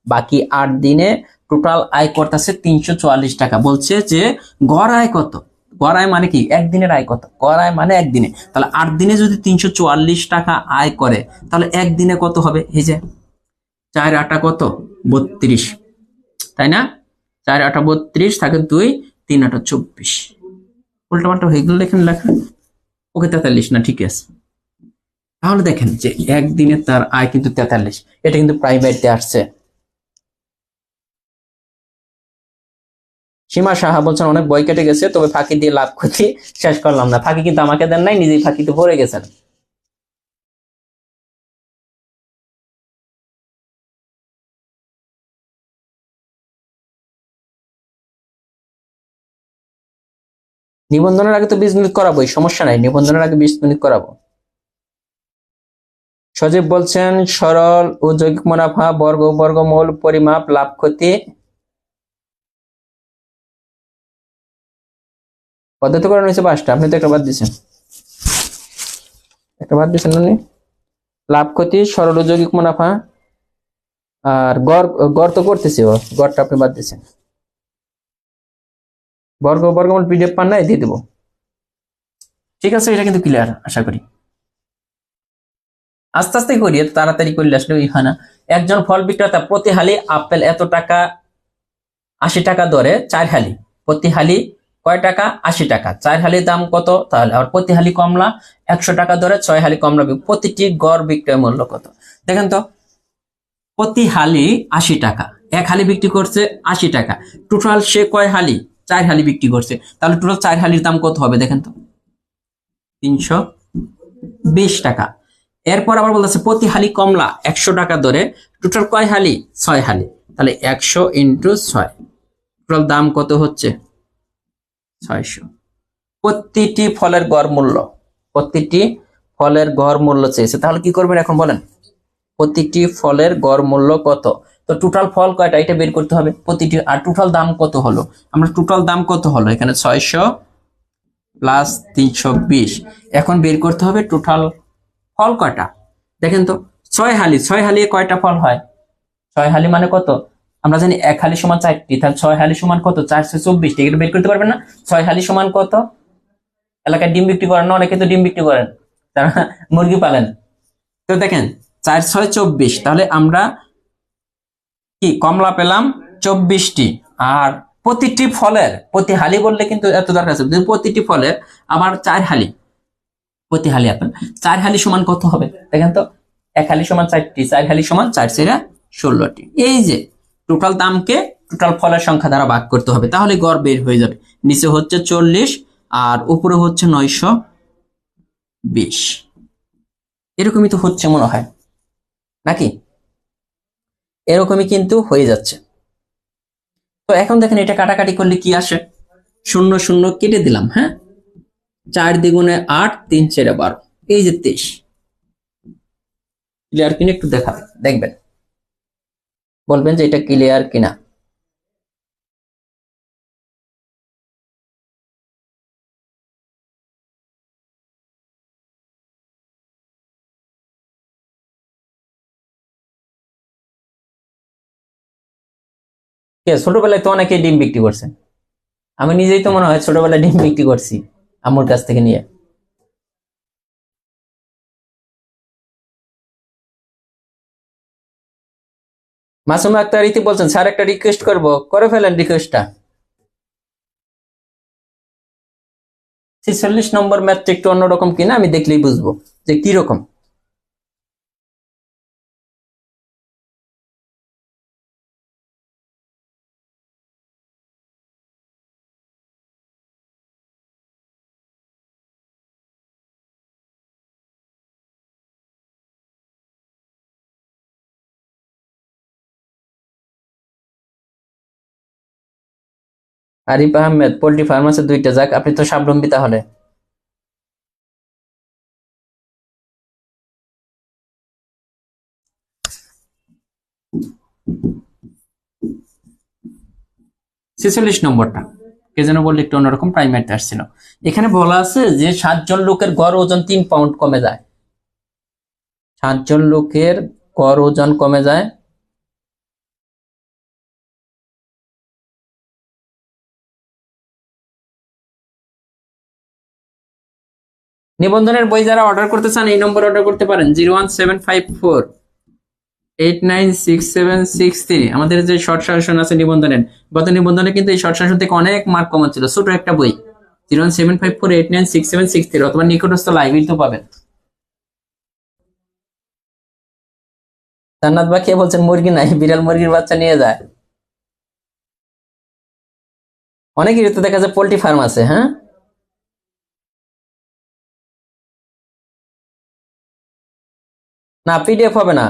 বাকি 8 দিনে টোটাল আয় করতেছে 344 টাকা। বলছে যে গড় আয় কত? গড় আয় মানে কি? একদিনের আয় কত? গড় আয় মানে একদিনে। তাহলে 8 দিনে যদি 344 টাকা আয় করে, তাহলে একদিনে কত হবে? এই যে 4 8 কত? 32, তাই না? 4 8 32 থাকে 2, 3 8 24। উল্টাপাল্টা হয়ে গেল লেখেন লেখা। ওকে 43 না, ঠিক আছে। তাহলে দেখেন যে একদিনে তার আয় কিন্তু 43, এটা কিন্তু প্রাইভেটে আসছে। সীমা সাহা বলছেন অনেক বই কেটে গেছে, তবে ফাঁকি দিয়ে লাভ ক্ষতি শেষ করলাম না। ফাঁকি কিন্তু আমাকে দেন নাই, নিজেই ফাঁকিতে পড়ে গেছেন। নিবন্ধনের আগে তো 20 মিনিট করাবোই, সমস্যা নাই, নিবন্ধনের আগে 20 মিনিট করাবো। সজীব বলছেন সরল ও যৌগিক মুনাফা, বর্গ বর্গমূল পরিমাপ, লাভ ক্ষতি পদ্ধতি করানো হয়েছে 5টা, আপনি তো একটা বাদ দিচ্ছেন, একটা বাদ দিচ্ছেন উনি। লাভ ক্ষতি, সরল ও যৌগিক মুনাফা, আর গড়, গড় তো করতেছি, গড়টা আপনি বাদ দিচ্ছেন। বর্গ বর্গমূল পিডিএফ পান নাই, দিয়ে দেবো। ঠিক আছে, এটা কিন্তু ক্লিয়ার আশা করি। আস্তে আস্তে করি, এত তাড়াতাড়ি করলে আসলে ওই হয় না। একজন ফল বিক্রেতা প্রতি হালি আপেল এত টাকা 80 টাকা দরে 4 হালি, প্রতি হালি কয় টাকা? 80 টাকা। 4 হালির দাম কত? তাহলে আর প্রতি হালি কমলা 100 টাকা দরে 6 হালি কমলা, প্রতিটি গড় বিক্রয় মূল্য কত? দেখেন তো, প্রতি হালি 80 টাকা, এক হালি বিক্রি করছে 80 টাকা, টোটাল সে কয় হালি? 4 হালি বিক্রি করছে, তাহলে টোটাল 4 হালির দাম কত হবে? দেখেন তো, 320 টাকা। এরপর আবার বলতেছে প্রতি হালি কমলা 100 টাকা ধরে, টোটাল কয় হালি? 6 হালি, তাহলে 100 × 6, টোটাল দাম কত হচ্ছে? 600। প্রতিটি ফলের গড় মূল্য, প্রতিটি ফলের গড় মূল্য চেয়েছে, তাহলে কি করবেন এখন বলেন? প্রতিটি ফলের গড় মূল্য কত? তো টোটাল ফল কয়টা এটা বের করতে হবে প্রতিটি, আর টোটাল দাম কত হলো? আমরা টোটাল দাম কত হলো এখানে? 600 প্লাস 320। এখন বের করতে হবে টোটাল ফল কয়টা। দেখেন তো, 6 হালি, 6 হালি কয়টা ফল হয়? 6 হালি মানে কত? আমরা জানি 1 হালি সমান 4টি, তাহলে 6 হালি সমান কত? 424। এটা বের করতে পারবেন না? 6 হালি সমান কত? এলাকায় ডিম বিক্রি করেন না, অনেকে তো ডিম বিক্রি করেন, তারা মুরগি পালেন। তো দেখেন 4 6 24, তাহলে আমরা কি কমলা পেলাম 24টি। আর প্রতিটি ফলের প্রতি হালি বললে কিন্তু এত দরকার আছে, প্রতিটি ফলের আবার 4 হালি, প্রতি হালি আপেল 4 হালি সমান কত হবে দেখেন তো। 1 হালি সমান 4টি, 4 হালি সমান 4 4 16টি। এই যে টোটাল দামকে টোটাল ফলের সংখ্যা দ্বারা ভাগ করতে হবে, তাহলে গড় বের হয়ে যাবে। নিচে হচ্ছে 40 আর উপরে হচ্ছে 920, এরকমই তো হচ্ছে মনে হয় নাকি, এরকমই কিন্তু হয়ে যাচ্ছে। তো এখন দেখেন এটা কাটাকাটি করলে কি আসে, 0 0 কেটে দিলাম, হ্যাঁ, 4 দ্বিগুণে 8, 3 4 12, এই যে 23। ক্লিয়ার কিনা একটু দেখাবেন, দেখবেন, বলবেন যে এটা ক্লিয়ার কিনা। ছোটবেলায় তো অনেকে ডিম বিক্রি করছেন, আমি নিজেই তো মনে হয় ছোটবেলায় ডিম বিক্রি করছি আম্মুর কাছ থেকে নিয়ে। মাসুম আক্তার ইতি বলছেন স্যার একটা রিকোয়েস্ট করব, করে ফেলেন রিকোয়েস্টটা। 46 নম্বর ম্যাথটা একটু অন্যরকম কিনা আমি দেখলেই বুঝবো যে কি রকম। আরিফ আহমেদ, পোল্ট্রি ফার্ম আছে 2টা, যাক আপনি তো স্বাবলম্বী তাহলে। ছেচল্লিশ নম্বরটা কে যেন বললে একটু অন্যরকম, প্রাইমারিতে আসছিল। এখানে বলা আছে যে 7 জন লোকের গড় ওজন 3 পাউন্ড কমে যায়, 7 জন লোকের গড় ওজন কমে যায়। নিবন্ধনের বই যারা অর্ডার করতে চান এই নম্বর অর্ডার করতে পারেন, 01754896763। আমাদের যে শর্ট সাজেশন আছে নিবন্ধনের, গত নিবন্ধনে কিন্তু এই শর্ট সাজেশন থেকে অনেক মার্ক কমন ছিল, ছোট একটা বই, 01754896763, অথবা নিকটস্থ লাইব্রেরি তো পাবেন। জান্নাত বা কে বলছেন মুরগি নাই, বিড়াল মুরগির বাচ্চা নিয়ে যায়। অনেকেরই তো দেখা যায় পোল্ট্রি ফার্ম আছে, হ্যাঁ। না পিডিএফ হবে না,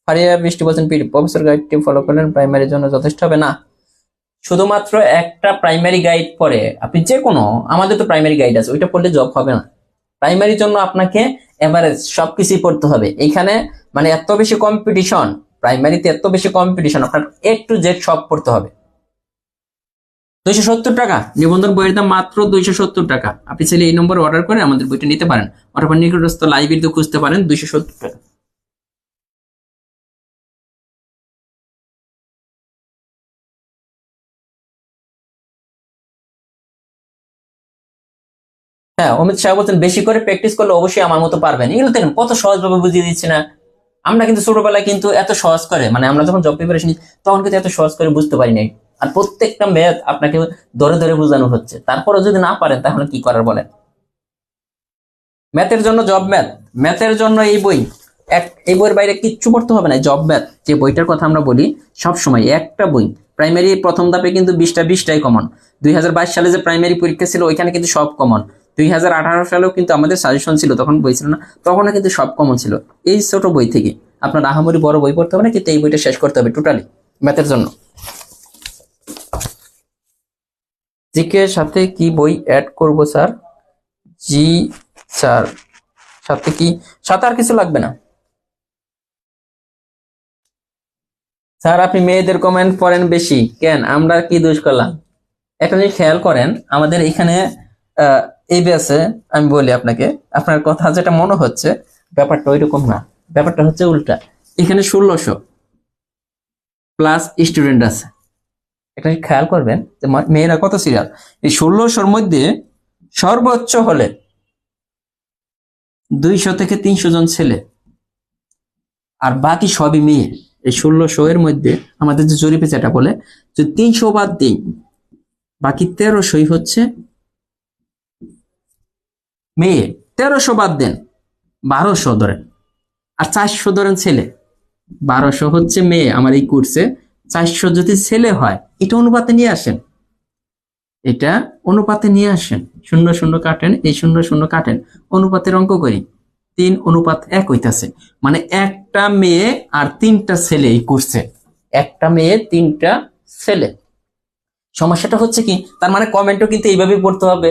ফারিয়া বৃষ্টি বলছেন পিডিএফ, প্রফেসর গাইডটি ফলো করলেন প্রাইমারির জন্য যথেষ্ট হবে না। শুধুমাত্র একটা প্রাইমারি গাইড পড়ে আপনি যে কোনো, আমাদের তো প্রাইমারি গাইড আছে, ওইটা পড়লে জব হবে না। প্রাইমারির জন্য আপনাকে এভারেজ সবকিছুই পড়তে হবে। এখানে মানে এত বেশি কম্পিটিশন, প্রাইমারিতে এত বেশি কম্পিটিশন, আপনার এ টু জেড সব পড়তে হবে। 270 টাকা নিবন্ধন বইয়ের দাম, মাত্র 270 টাকা। আপনি চাইলে এই নম্বরে অর্ডার করে আমাদের বইটা নিতে পারেন, অথবা নিকটস্থ লাইব্রেরিতে খুঁজতে পারেন। 270 টাকা। হ্যাঁ, অমিত শাহ বলছেন বেশি করে প্র্যাকটিস করলে অবশ্যই আমার মতো পারবেন। এগুলো দেখেন কত সহজ ভাবে বুঝিয়ে দিচ্ছে না। আমরা কিন্তু ছোটবেলায় কিন্তু এত সহজ করে, মানে আমরা যখন জব প্রিপারেশন তখন কিন্তু এত সহজ করে বুঝতে পারি নাই। আর প্রত্যেকটা ম্যাথ আপনাকে ধরে ধরে বোঝানো হচ্ছে, তারপরে যদি না পারেন তাহলে কি করার বলেন। ম্যাথের জন্য জব ম্যাথ, ম্যাথের জন্য এই বই, এই বইয়ের বাইরে কিচ্ছু পড়তে হবে না। জব ম্যাথ যে বইটার কথা আমরা বলি সব সময়, একটা বই। প্রাইমারি প্রথম ধাপে কিন্তু 20টাই কমন। 2022 সালে যে প্রাইমারি পরীক্ষা ছিল ওইখানে কিন্তু সব কমন। 2018 সালেও কিন্তু আমাদের সাজেশন ছিল, তখন বই ছিল না, তখনও কিন্তু সব কমন ছিল। এই ছোট বই থেকে আপনার আহামরি বড় বই পড়তে হবে না, কিন্তু এই বইটা শেষ করতে হবে টোটালি ম্যাথের জন্য। জিকে সাথে কি বই অ্যাড করব স্যার? জি স্যার, সাথে কি, সাথে আর কিছু লাগবে না স্যার। আপনি মেয়েদের কমেন্ট পড়েন বেশি কেন, আমরা কি দোষ করলাম? একটা জিনিস খেয়াল করেন, আমাদের এখানে এই ব্যাচে আমি বলি আপনাকে, আপনার কথা যেটা মনে হচ্ছে ব্যাপারটা ওইরকম না, ব্যাপারটা হচ্ছে উল্টা। এখানে 1600 প্লাস স্টুডেন্ট আছে। একটা জিনিস খেয়াল করবেন যে মেয়েরা কত সিরিয়াল। এই 1600-র মধ্যে সর্বোচ্চ হলে 200 থেকে 300 জন ছেলে, আর বাকি সবই মেয়ে। এই 1600 এর মধ্যে আমাদের যে জরিপে যেটা বলে যে 300 বাদ দিই, বাকি 1300 হচ্ছে মেয়ে। 1300 বাদ দেন, 1200 ধরেন, আর 400 ধরেন ছেলে। 1200 হচ্ছে মেয়ে আমার এই কোর্সে, 400 যদি ছেলে হয়, এটা অনুপাতে নিয়ে আসেন, এটা অনুপাতে নিয়ে আসেন। 00 কাটেন, এই 00 কাটেন, অনুপাতের অঙ্ক করি, 3:1 হইতাছে। মানে একটা মেয়ে আর 3টা ছেলে এই কোর্সে, একটা মেয়ে 3টা ছেলে। সমস্যাটা হচ্ছে কি, তার মানে কমেন্টও কিন্তু এইভাবে পড়তে হবে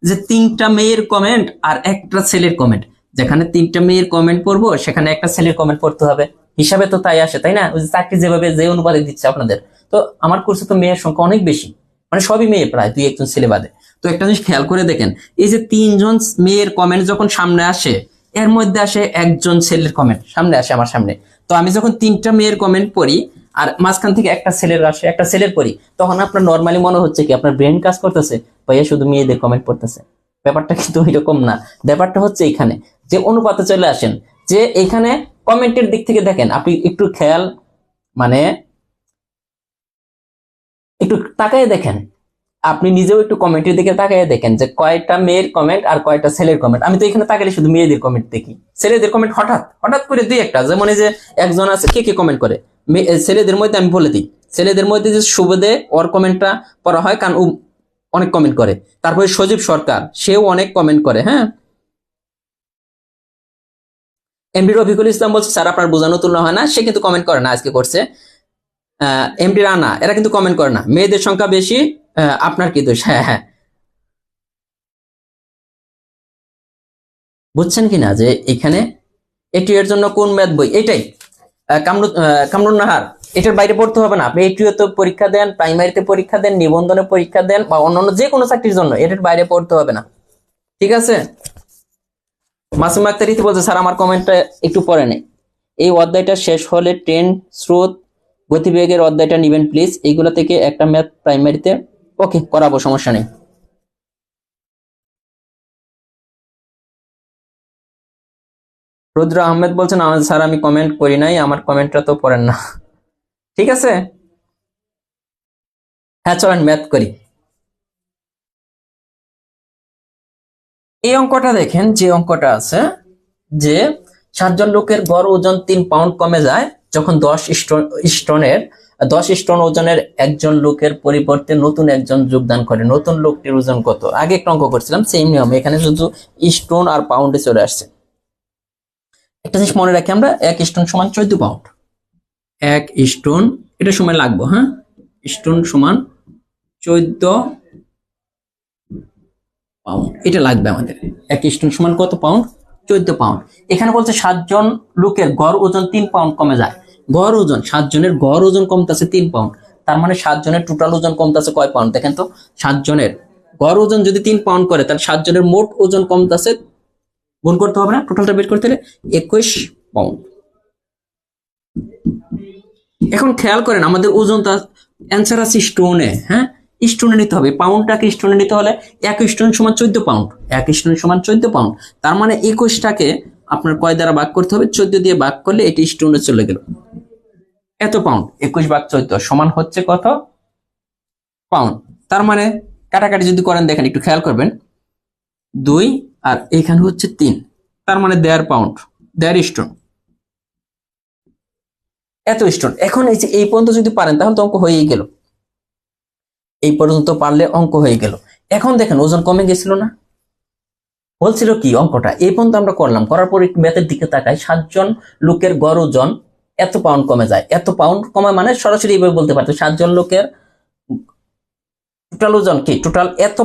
যে 3টা মেয়ের কমেন্ট আর একটা ছেলের কমেন্ট। যেখানে 3টা মেয়ের কমেন্ট পড়বো, সেখানে একটা ছেলের কমেন্ট পড়তে হবে। হিসাবে তো তাই আসে, তাই না? ওই যে চাকরি যেভাবে যে অনুপাতে দিচ্ছে আপনাদের, তো আমার কোর্সে তো মেয়ের সংখ্যা অনেক বেশি, মানে সবই মেয়ে প্রায়, 2-1 জন ছেলে বাদে। তো একটা জিনিস খেয়াল করে দেখেন, এই যে 3জন মেয়ের কমেন্ট যখন সামনে আসে, এর মধ্যে আসে একজন ছেলের কমেন্ট সামনে আসে আমার সামনে। তো আমি যখন 3টা মেয়ের কমেন্ট পড়ি আর মাঝখান থেকে একটা ছেলের আসে, একটা ছেলের পড়ি, তখন আপনার নর্মালি মনে হচ্ছে কি আপনার ব্রেন কাজ করতেছে, ভাইয়া শুধু মেয়েদের কমেন্ট পড়তেছে। ব্যাপারটা কিন্তু এরকম না। ব্যাপারটা হচ্ছে এখানে যে অনুপাতে চলে আসেন, যে এখানে কমেন্টের দিক থেকে দেখেন, আপনি একটু খেয়াল, মানে একটু তাকায় দেখেন, আপনি নিজেও একটু কমেন্টের দিকে তাকায় দেখেন যে কয়টা মেয়ের কমেন্ট আর কয়টা ছেলের কমেন্ট। আমি তো এখানে তাকালে শুধু মেয়েদের কমেন্ট দেখি, ছেলেদের কমেন্ট হঠাৎ হঠাৎ করে 2-1টা, যেমন এই যে একজন আছে, কে কে কমেন্ট করে ছেলেদের মধ্যে, আমি বলে দিই, ছেলেদের মধ্যে যে শুভদে, ওর কমেন্টটা পড়া হয় কারণ ও অনেক কমেন্ট করে। তারপরে সজীব সরকার, সেও অনেক কমেন্ট করে। হ্যাঁ, এমডি রফিকুল ইসলাম বলছে স্যার আপনার বোঝানো তুলনা হয় না, সে কিন্তু কমেন্ট করে না, আজকে করছে। এমডি রানা, এরা কিন্তু কমেন্ট করে না, মেয়েদের সংখ্যা বেশি, আপনার কি দোষ? হ্যাঁ হ্যাঁ, বুঝছেন কিনা যে এখানে এটি এর জন্য কোন ম্যাথ বই, এটাই কামরুন নাহার, এটার বাইরে পড়তে হবে না। আপনি এটিও তো পরীক্ষা দেন, প্রাইমারিতে পরীক্ষা দেন, নিবন্ধনে পরীক্ষা দেন, বা অন্যান্য যে কোনো চাকরির জন্য এটার বাইরে পড়তে হবে না, ঠিক আছে? মাসুম আক্তার রীতি বলছে স্যার আমার কমেন্টটা একটু পড়ে নেই, এই অধ্যায়টা শেষ হলে ট্রেন, স্রোত, গতিবেগের অধ্যায়টা নিবেন প্লিজ, এইগুলা থেকে একটা ম্যাথ প্রাইমারিতে। ওকে, করাবো, সমস্যা নেই। রুদ্র আহমেদ বলছেন আমাদের স্যার আমি কমেন্ট করি নাই, আমার কমেন্টটা তো পড়েন না। ঠিক আছে, হ্যাঁ চলেন ম্যাথ করি। এই অঙ্কটা দেখেন, যে অঙ্কটা আছে যে 7 জন লোকের গড় ওজন 3 পাউন্ড কমে যায় যখন 10 স্টোন ওজনের একজন লোকের পরিবর্তে নতুন একজন যোগদান করে, নতুন লোকটির ওজন কত? আগে একটা অঙ্ক করছিলাম সেম নিয়মে, এখানে শুধু স্টোন আর পাউন্ডে চলে আসছে। একটা জিনিস মনে রাখি আমরা, 1 স্টোন সমান 14 পাউন্ড। 1 স্টোন, এটা সময় লাগবো, হ্যাঁ, স্টোন সমান 14 পাউন্ড, এটা লাগবে আমাদের। 1 স্টোন সমান কত পাউন্ড? 14 পাউন্ড। এখানে বলছে 7 জন লোকের গড় ওজন 3 পাউন্ড কমে যায়। গড় ওজন, 7 জনের গড় ওজন কমতেছে 3 পাউন্ড, তার মানে 7 জনের টোটাল ওজন কমতেছে কয় পাউন্ড? দেখেন তো, 7 জনের গড় ওজন যদি 3 পাউন্ড করে, তাহলে 7 জনের মোট ওজন কমতেছে, গুণ করতে হবে না, টোটালটা বের করতে হলে 21 পাউন্ড। এখন খেয়াল করেন আমাদের ওজনটা, অ্যান্সার আছে স্টোনে, হ্যাঁ, স্টোনে নিতে হবে, পাউন্ডটাকে স্টোনে নিতে হলে 1 স্টোন সমান 14 পাউন্ড, 1 স্টোন সমান 14 পাউন্ড, তার মানে 21টাকে আপনার কয় দ্বারা ভাগ করতে হবে? 14 দিয়ে ভাগ করলে এটি স্টোনে চলে গেল, এত পাউন্ড। 21 ভাগ 14 সমান হচ্ছে কত পাউন্ড। তার মানে কাটাকাটি যদি করেন, দেখেন একটু খেয়াল করবেন, 2 আর এখানে হচ্ছে 3, তার মানে 1.5 পাউন্ড, 1.5 স্টোন, এত স্টোন। এখন এই যে এই পর্যন্ত যদি পারেন তাহলে তো অঙ্ক হয়েই গেল, এই পর্যন্ত পারলে অঙ্ক হয়ে গেল। এখন দেখেন ওজন কমে গেছিল না? বলছিল কি অঙ্কটা এই পর্যন্ত আমরা করলাম, করার পর একটু ম্যাথের দিকে তাকাই, 7 জন লোকের গড় ওজন এত পাউন্ড কমে যায়। এত পাউন্ড কমে মানে সরাসরি এইভাবে বলতে পারতো 7 জন লোকের টোটাল ওজন কি, টোটাল এত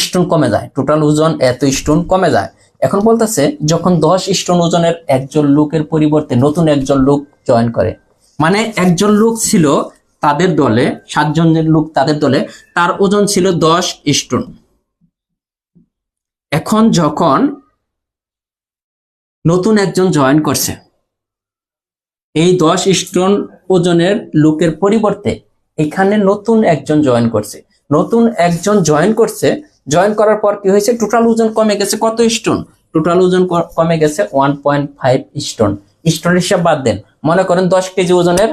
স্টোন কমে যায়, টোটাল ওজন এত স্টোন কমে যায়। এখন বলতেছে যখন 10 স্টোন ওজনের একজন লোকের পরিবর্তে নতুন একজন লোক জয়েন করে, মানে একজন লোক ছিল তাদের দলে, 7 জনের লোক তাদের দলে, তার ওজন ছিল 10 স্টোন। এখন যখন নতুন একজন জয়েন করছে, এই 10 স্টোন ওজনের লোকের পরিবর্তে এখানে নতুন একজন জয়েন করছে, নতুন একজন জয়েন করছে জয়েন করার পর কি হয়েছে, টোটাল ওজন কমে গেছে কত স্টোন, টোটাল ওজন কমে গেছে 1.5 স্টোন। স্টোনের হিসাব বাদ দেন, মনে করেন 10 কেজি ওজনের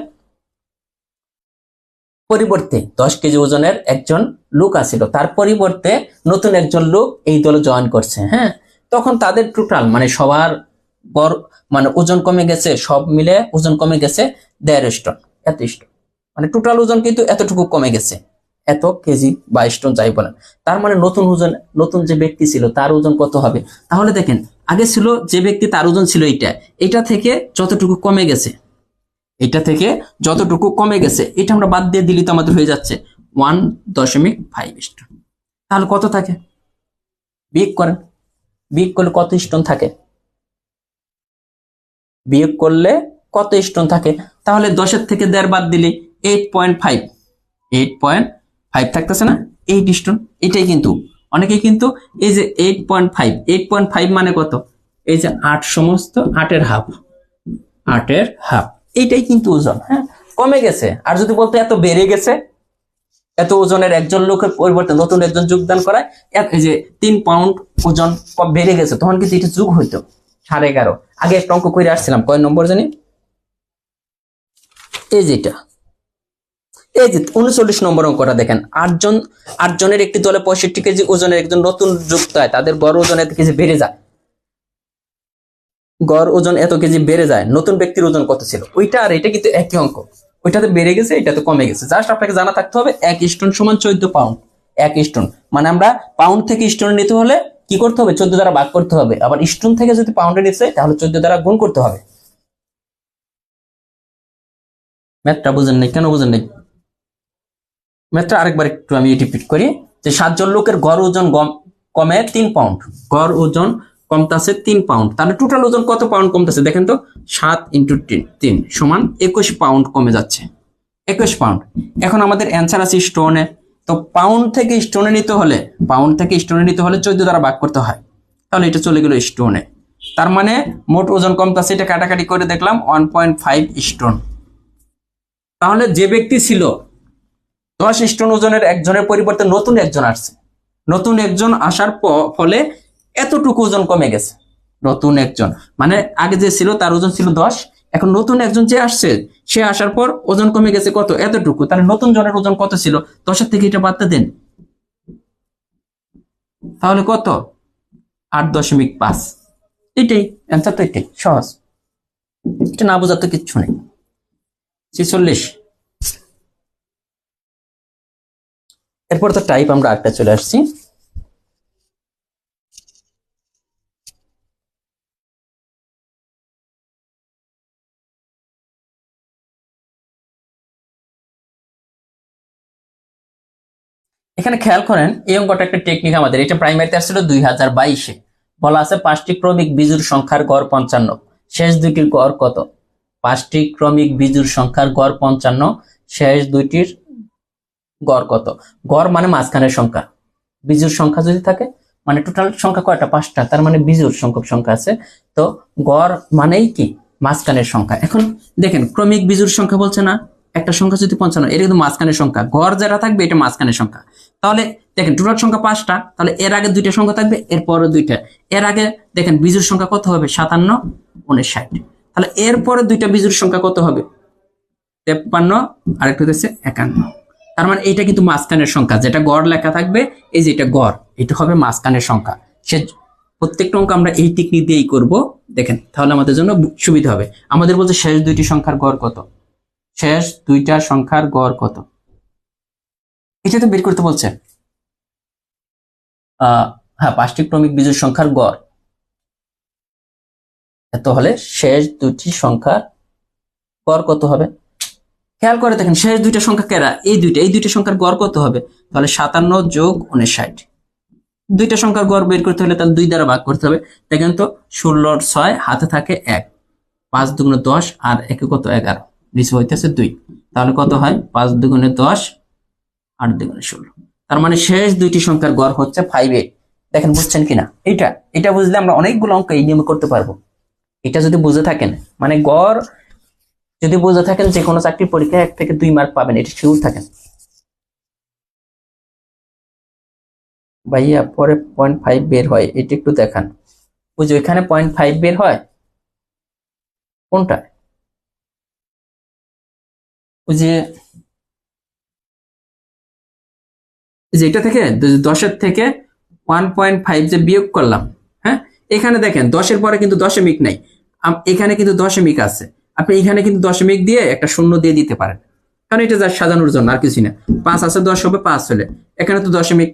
পরিবর্তে 10 কেজি ওজনের একজন লোক আছিল, তার পরিবর্তে নতুন একজন লোক এই দলে জয়েন করছে। হ্যাঁ, তখন তাদের টোটাল মানে সবার গড় মানে ওজন কমে গেছে, সব মিলে ওজন কমে গেছে 1.5 স্টোন, এত স্টোন, মানে টোটাল ওজন কিন্তু এতটুকু কমে গেছে, এত কেজি বা স্টোন যাই বলেন। তার মানে নতুন ওজন, নতুন যে ব্যক্তি ছিল তার ওজন কত হবে, তাহলে দেখেন আগে ছিল যে ব্যক্তি তার ওজন ছিল এটা থেকে যতটুকু কমে গেছে, এটা থেকে যতটুকু কমে গেছে এটা আমরা বাদ দিয়ে দিলি তো আমাদের হয়ে যাচ্ছে 1.5 স্টোন। তাহলে কত থাকে, বিয়োগ করেন, বিয়োগ করলে কত স্টোন থাকে, বিয়োগ করলে কত স্টোন থাকে, তাহলে 10-এর থেকে 1.5 বাদ দিলে 8.5, 8.5 থাকতেছে না, 8 স্টোন। এটাই কিন্তু অনেকেই কিন্তু এই যে 8.5, 8.5 মানে কত, এই যে 8 সমস্ত 8-এর হাফ, 8-এর হাফ, এইটাই কিন্তু ওজন। হ্যাঁ, কমে গেছে। আর যদি বলতো এত বেড়ে গেছে, এত ওজনের একজন লোকের পরিবর্তে নতুন একজন যোগদান করায় এই যে 3 পাউন্ড ওজন বেড়ে গেছে, তখন কিন্তু এটা যোগ হইতো 11.5। আগে একটা অঙ্ক করে আসছিলাম, কয় নম্বর জানি, এই যেটা, এই যে 39 নম্বর অঙ্কটা দেখেন, 8 জনের একটি দলে 65 কেজি ওজনের একজন নতুন যুক্ত হয়, তাদের গড় ওজন এত কেজি বেড়ে যায়, গড় ওজন এত কেজি বেড়ে যায়, নতুন ব্যক্তির ওজন কত ছিল, ওইটা আর এটা কিন্তু একই অঙ্ক, ওইটাতে বেড়ে গেছে এটাতে কমে গেছে। জাস্ট আপনাকে জানা থাকতে হবে 1 স্টোন সমান 14 পাউন্ড। 1 স্টোন মানে আমরা পাউন্ড থেকে স্টোন নিতে হলে কি করতে হবে, 14 দ্বারা ভাগ করতে হবে, আবার স্টোন থেকে যদি পাউন্ডে নিতে তাহলে 14 দ্বারা গুণ করতে হবে। ম্যাথটা বুঝেন নাই, কেন বুঝেন নাই? ম্যাথটা আরেকবার একটু আমি রিপিট করি, যে 7 জন লোকের গড় ওজন কমে 3 পাউন্ড, গড় ওজন কমতাছে 3 পাউন্ড, তাহলে টোটাল ওজন কত পাউন্ড কমতেছে দেখেন তো, 7 × 3 সমান 21 পাউন্ড কমে যাচ্ছে, 21 পাউন্ড। এখন আমাদের অ্যান্সার আছে স্টোনে, তো পাউন্ড থেকে স্টোনে নিতে হলে, পাউন্ড থেকে স্টোনে নিতে হলে 14 দ্বারা ভাগ করতে হয়, তাহলে এটা চলে গেল স্টোনে। তার মানে মোট ওজন কমতাছে, এটা কাটাকাটি করে দেখলাম 1.5 স্টোন। তাহলে যে ব্যক্তি ছিল 10 স্টোন ওজনের একজনের পরিবর্তে নতুন একজন আসছে, নতুন একজন আসার ফলে এতটুকু ওজন কমে গেছে, নতুন একজন মানে আগে যে ছিল তার ওজন ছিল 10, এখন নতুন একজন যে আসছে সে আসার পর ওজন কমে গেছে কত, এতটুকু। তাহলে নতুন জনের ওজন কত ছিল, 10-এর থেকে এটা বাদ দেন, তাহলে কত, 8.5। এটাই অ্যান্সার, তো এটাই সহজ, এটা না বোঝার তো কিচ্ছু নেই। 46, এরপর তো টাইপ আমরা একটা চলে আসছি। এখানে খেয়াল করেন এই অঙ্কটা একটা টেকনিক আমাদের, এটা প্রাইমারিতে আসছিল 2022-এ, বলা আছে 5টি ক্রমিক বিজোড় সংখ্যার গড় 55, শেষ দুইটির গড় কত। 5টি ক্রমিক বিজোড় সংখ্যার গড় 55, শেষ দুইটির গড় কত। গড় মানে মাঝখানের সংখ্যা, বিজোড় সংখ্যা যদি থাকে মানে টোটাল সংখ্যা কয়টা, 5টা, তার মানে বিজোড় সংখ্যক সংখ্যা আছে, তো গড় মানেই কি মাঝখানের সংখ্যা। এখন দেখেন ক্রমিক বিজোড় সংখ্যা বলছে না, একটা সংখ্যা যদি 55, এটা কিন্তু মাঝখানের সংখ্যা, গড় যেটা থাকবে এটা মাঝখানের সংখ্যা। তাহলে দেখেন টোটাল সংখ্যা 5টা, তাহলে এর আগে 2টা সংখ্যা থাকবে, এরপরে 2টা, এর আগে দেখেন বিজোড় সংখ্যা কত হবে, 57, 59, তাহলে এরপরে 2টা বিজোড় সংখ্যা কত হবে, 53, আর একটা হচ্ছে 51। তার মানে এটা কিন্তু মাঝখানের সংখ্যা, যেটা গড় লেখা থাকবে, এই যে এটা গড়, এটা হবে মাঝখানের সংখ্যা। সে প্রত্যেকটা অঙ্ক আমরা এই টেকনিক দিয়েই করব, দেখেন তাহলে আমাদের জন্য সুবিধা হবে। আমাদের বলছে শেষ দুইটি সংখ্যার গড় কত, শেষ দুইটা সংখ্যার গড় কত, এটা তো বের করতে বলছে। হ্যাঁ, 5টি ক্রমিক বিজোড় সংখ্যার গড় এত হলে শেষ দুটি সংখ্যার গড় কত হবে। খেয়াল করে দেখেন শেষ দুইটা সংখ্যা কেরা, এই দুইটা সংখ্যার গড় কত হবে, তাহলে 57 + 59। দুইটা সংখ্যার গড় বের করতে হলে তাহলে 2 দ্বারা ভাগ করতে হবে। দেখেন তো 16 × 6 হাতে থাকে 1, 5 × 2 = 10, আর 1 কত 11, নিচে হইতেছে 2, তাহলে কত হয় 5 × 2 = 10, 8 × 2 = 16। তার মানে শেষ দুইটি সংখ্যার গড় হচ্ছে 58। দেখেন বুঝছেন কিনা, এটা বুঝলে আমরা অনেকগুলো অঙ্ক এই নিয়মে করতে পারবো। এটা যদি বুঝে থাকেন, মানে গড় যদি বুঝে থাকেন, যে কোনো চাকরির পরীক্ষায় 1 থেকে 2 মার্ক পাবেন, এটা শিওর থাকেন। ভাইয়া পরে 0.5 বের হয়, এটা একটু দেখান। ওই যে ওইখানে 0.5 বের হয়, কোনটা? ওই যে এটা থেকে 10-এর থেকে 1.5 যে বিয়োগ করলাম, হ্যাঁ, এখানে দেখেন 10-এর পরে কিন্তু দশমিক নাই, এখানে কিন্তু দশমিক আছে। আপনি এখানে কিন্তু দশমিক দিয়ে একটা শূন্য দিয়ে দিতে পারেন, কারণ এটা যা সাজানোর জন্য, আর কিছু না। 5 আছে 10 হবে 5 হলে, এখানে তো দশমিক,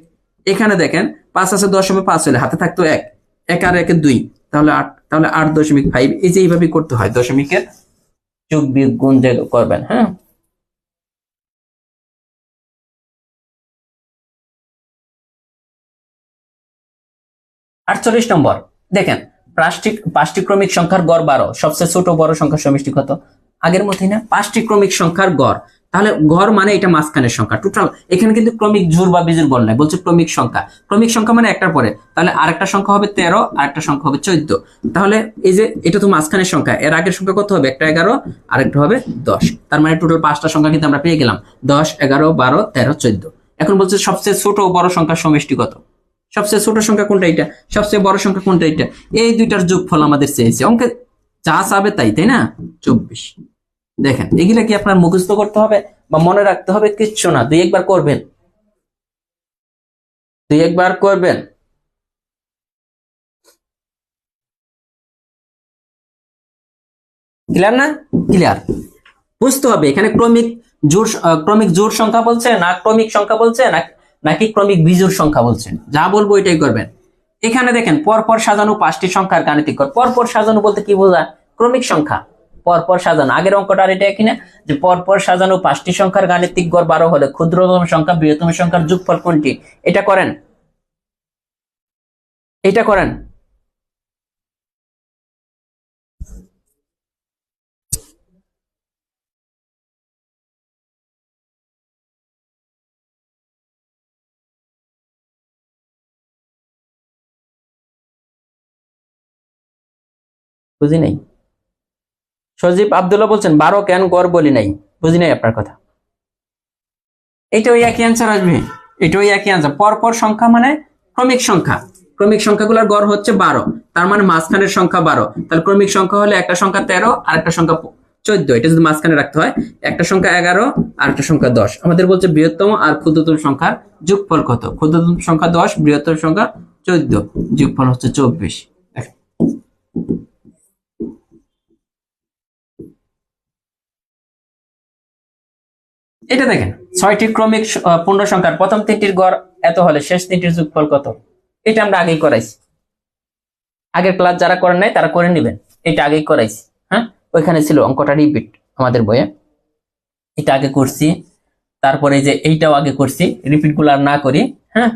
এখানে দেখেন 5 আছে 10 হবে 5 হলে, হাতে থাকতো 1, 1 আর 1 2, তাহলে 8, তাহলে 8.5। এই যে এইভাবে করতে হয়, দশমিকের যোগ বিয়োগ গুণ যে করবেন, হ্যাঁ। 48 নম্বর দেখেন, পাঁচটি ক্রমিক সংখ্যার গড় 12, সবচেয়ে ছোট বড় সংখ্যার সমষ্টি কত? আগের মতই না, পাঁচটি ক্রমিক সংখ্যার গড়, তাহলে গড় মানে এটা মাঝখানের সংখ্যা টোটাল। এখানে কিন্তু ক্রমিক জোড় বা বিজোড় বল নাই, বলছে ক্রমিক সংখ্যা। ক্রমিক সংখ্যা মানে একটার পরে, তাহলে আরেকটা সংখ্যা হবে 13, আরেকটা সংখ্যা হবে 14। তাহলে এই যে এটা তো মাঝখানের সংখ্যা, এর আগের সংখ্যা কত হবে? একটা 11, আরেকটা হবে 10। তার মানে টোটাল 5টা সংখ্যা কিন্তু আমরা পেয়ে গেলাম, 10, 11, 12, 13, 14। এখন বলছে সবচেয়ে ছোট ও বড় সংখ্যার সমষ্টি কত? সবচেয়ে ছোট সংখ্যা কোনটা? এটা। সবচেয়ে বড় সংখ্যা কোনটা? এটা। এই দুইটার যোগফল আমাদের চেয়েছে, অঙ্কে যা চাবে তাই, তাই না? 24। দেখেন এগুলা কি আপনার মুখস্থ করতে হবে বা মনে রাখতে হবে? কিচ্ছু না, দুই একবার করবেন, দুই একবার করবেন। ক্লিয়ার না? ক্লিয়ার। বুঝতে হবে এখানে ক্রমিক জোড় সংখ্যা বলছে না, ক্রমিক সংখ্যা বলছে না, নাকি ক্রমিক বিজোড় সংখ্যা বলছে। যা বলবো এটাই করবেন। এখানে দেখেন পরপর সাজানো 5টি সংখ্যার গাণিতিক গড়। পরপর সাজানো বলতে কি বোঝায়? ক্রমিক সংখ্যা পরপর সাজানো। আগের অঙ্কটা আর এটা কিনা, যে পরপর সাজানো 5টি সংখ্যার গাণিতিক গড় 12 হলে ক্ষুদ্রতম সংখ্যা বৃহত্তম সংখ্যার যোগফল কোনটি? এটা করেন, এটা করেন। বুঝি নাই। সজীব আব্দুল্লাহ বলছেন 12 কেন গড় বলি নাই, বুঝি নাই আপনার কথা। এটা ওই একই অ্যান্সার আসবে, এটা ওই একই অ্যান্সার। পরপর সংখ্যা মানে ক্রমিক সংখ্যা, ক্রমিক সংখ্যাগুলোর গড় হচ্ছে 12, তার মানে মাঝখানের সংখ্যা 12। তাহলে ক্রমিক সংখ্যা হলে একটা সংখ্যা 13 আর একটা সংখ্যা 14, এটা যদি মাঝখানে রাখতে হয়। একটা সংখ্যা 11 আর একটা সংখ্যা 10। আমাদের বলছে বৃহত্তম আর ক্ষুদ্রতম সংখ্যার যোগফল কত? ক্ষুদ্রতম সংখ্যা 10, বৃহত্তম সংখ্যা 14, যোগফল হচ্ছে 24। এটা দেখেন 6টি ক্রমিক পূর্ণ সংখ্যার প্রথম তিনটির গড় এত হলে শেষ তিনটির যোগফল কত? এটা আমরা আগেই করাইছি, আগের ক্লাস যারা করেন নাই তারা করে নেবেন, এটা আগেই করাইছি। হ্যাঁ, ওইখানে ছিল অঙ্কটা রিপিট আমাদের বইয়ে, এটা আগে করছি। তারপরে যে এইটাও আগে করছি, রিপিট গুলো আর না করি। হ্যাঁ,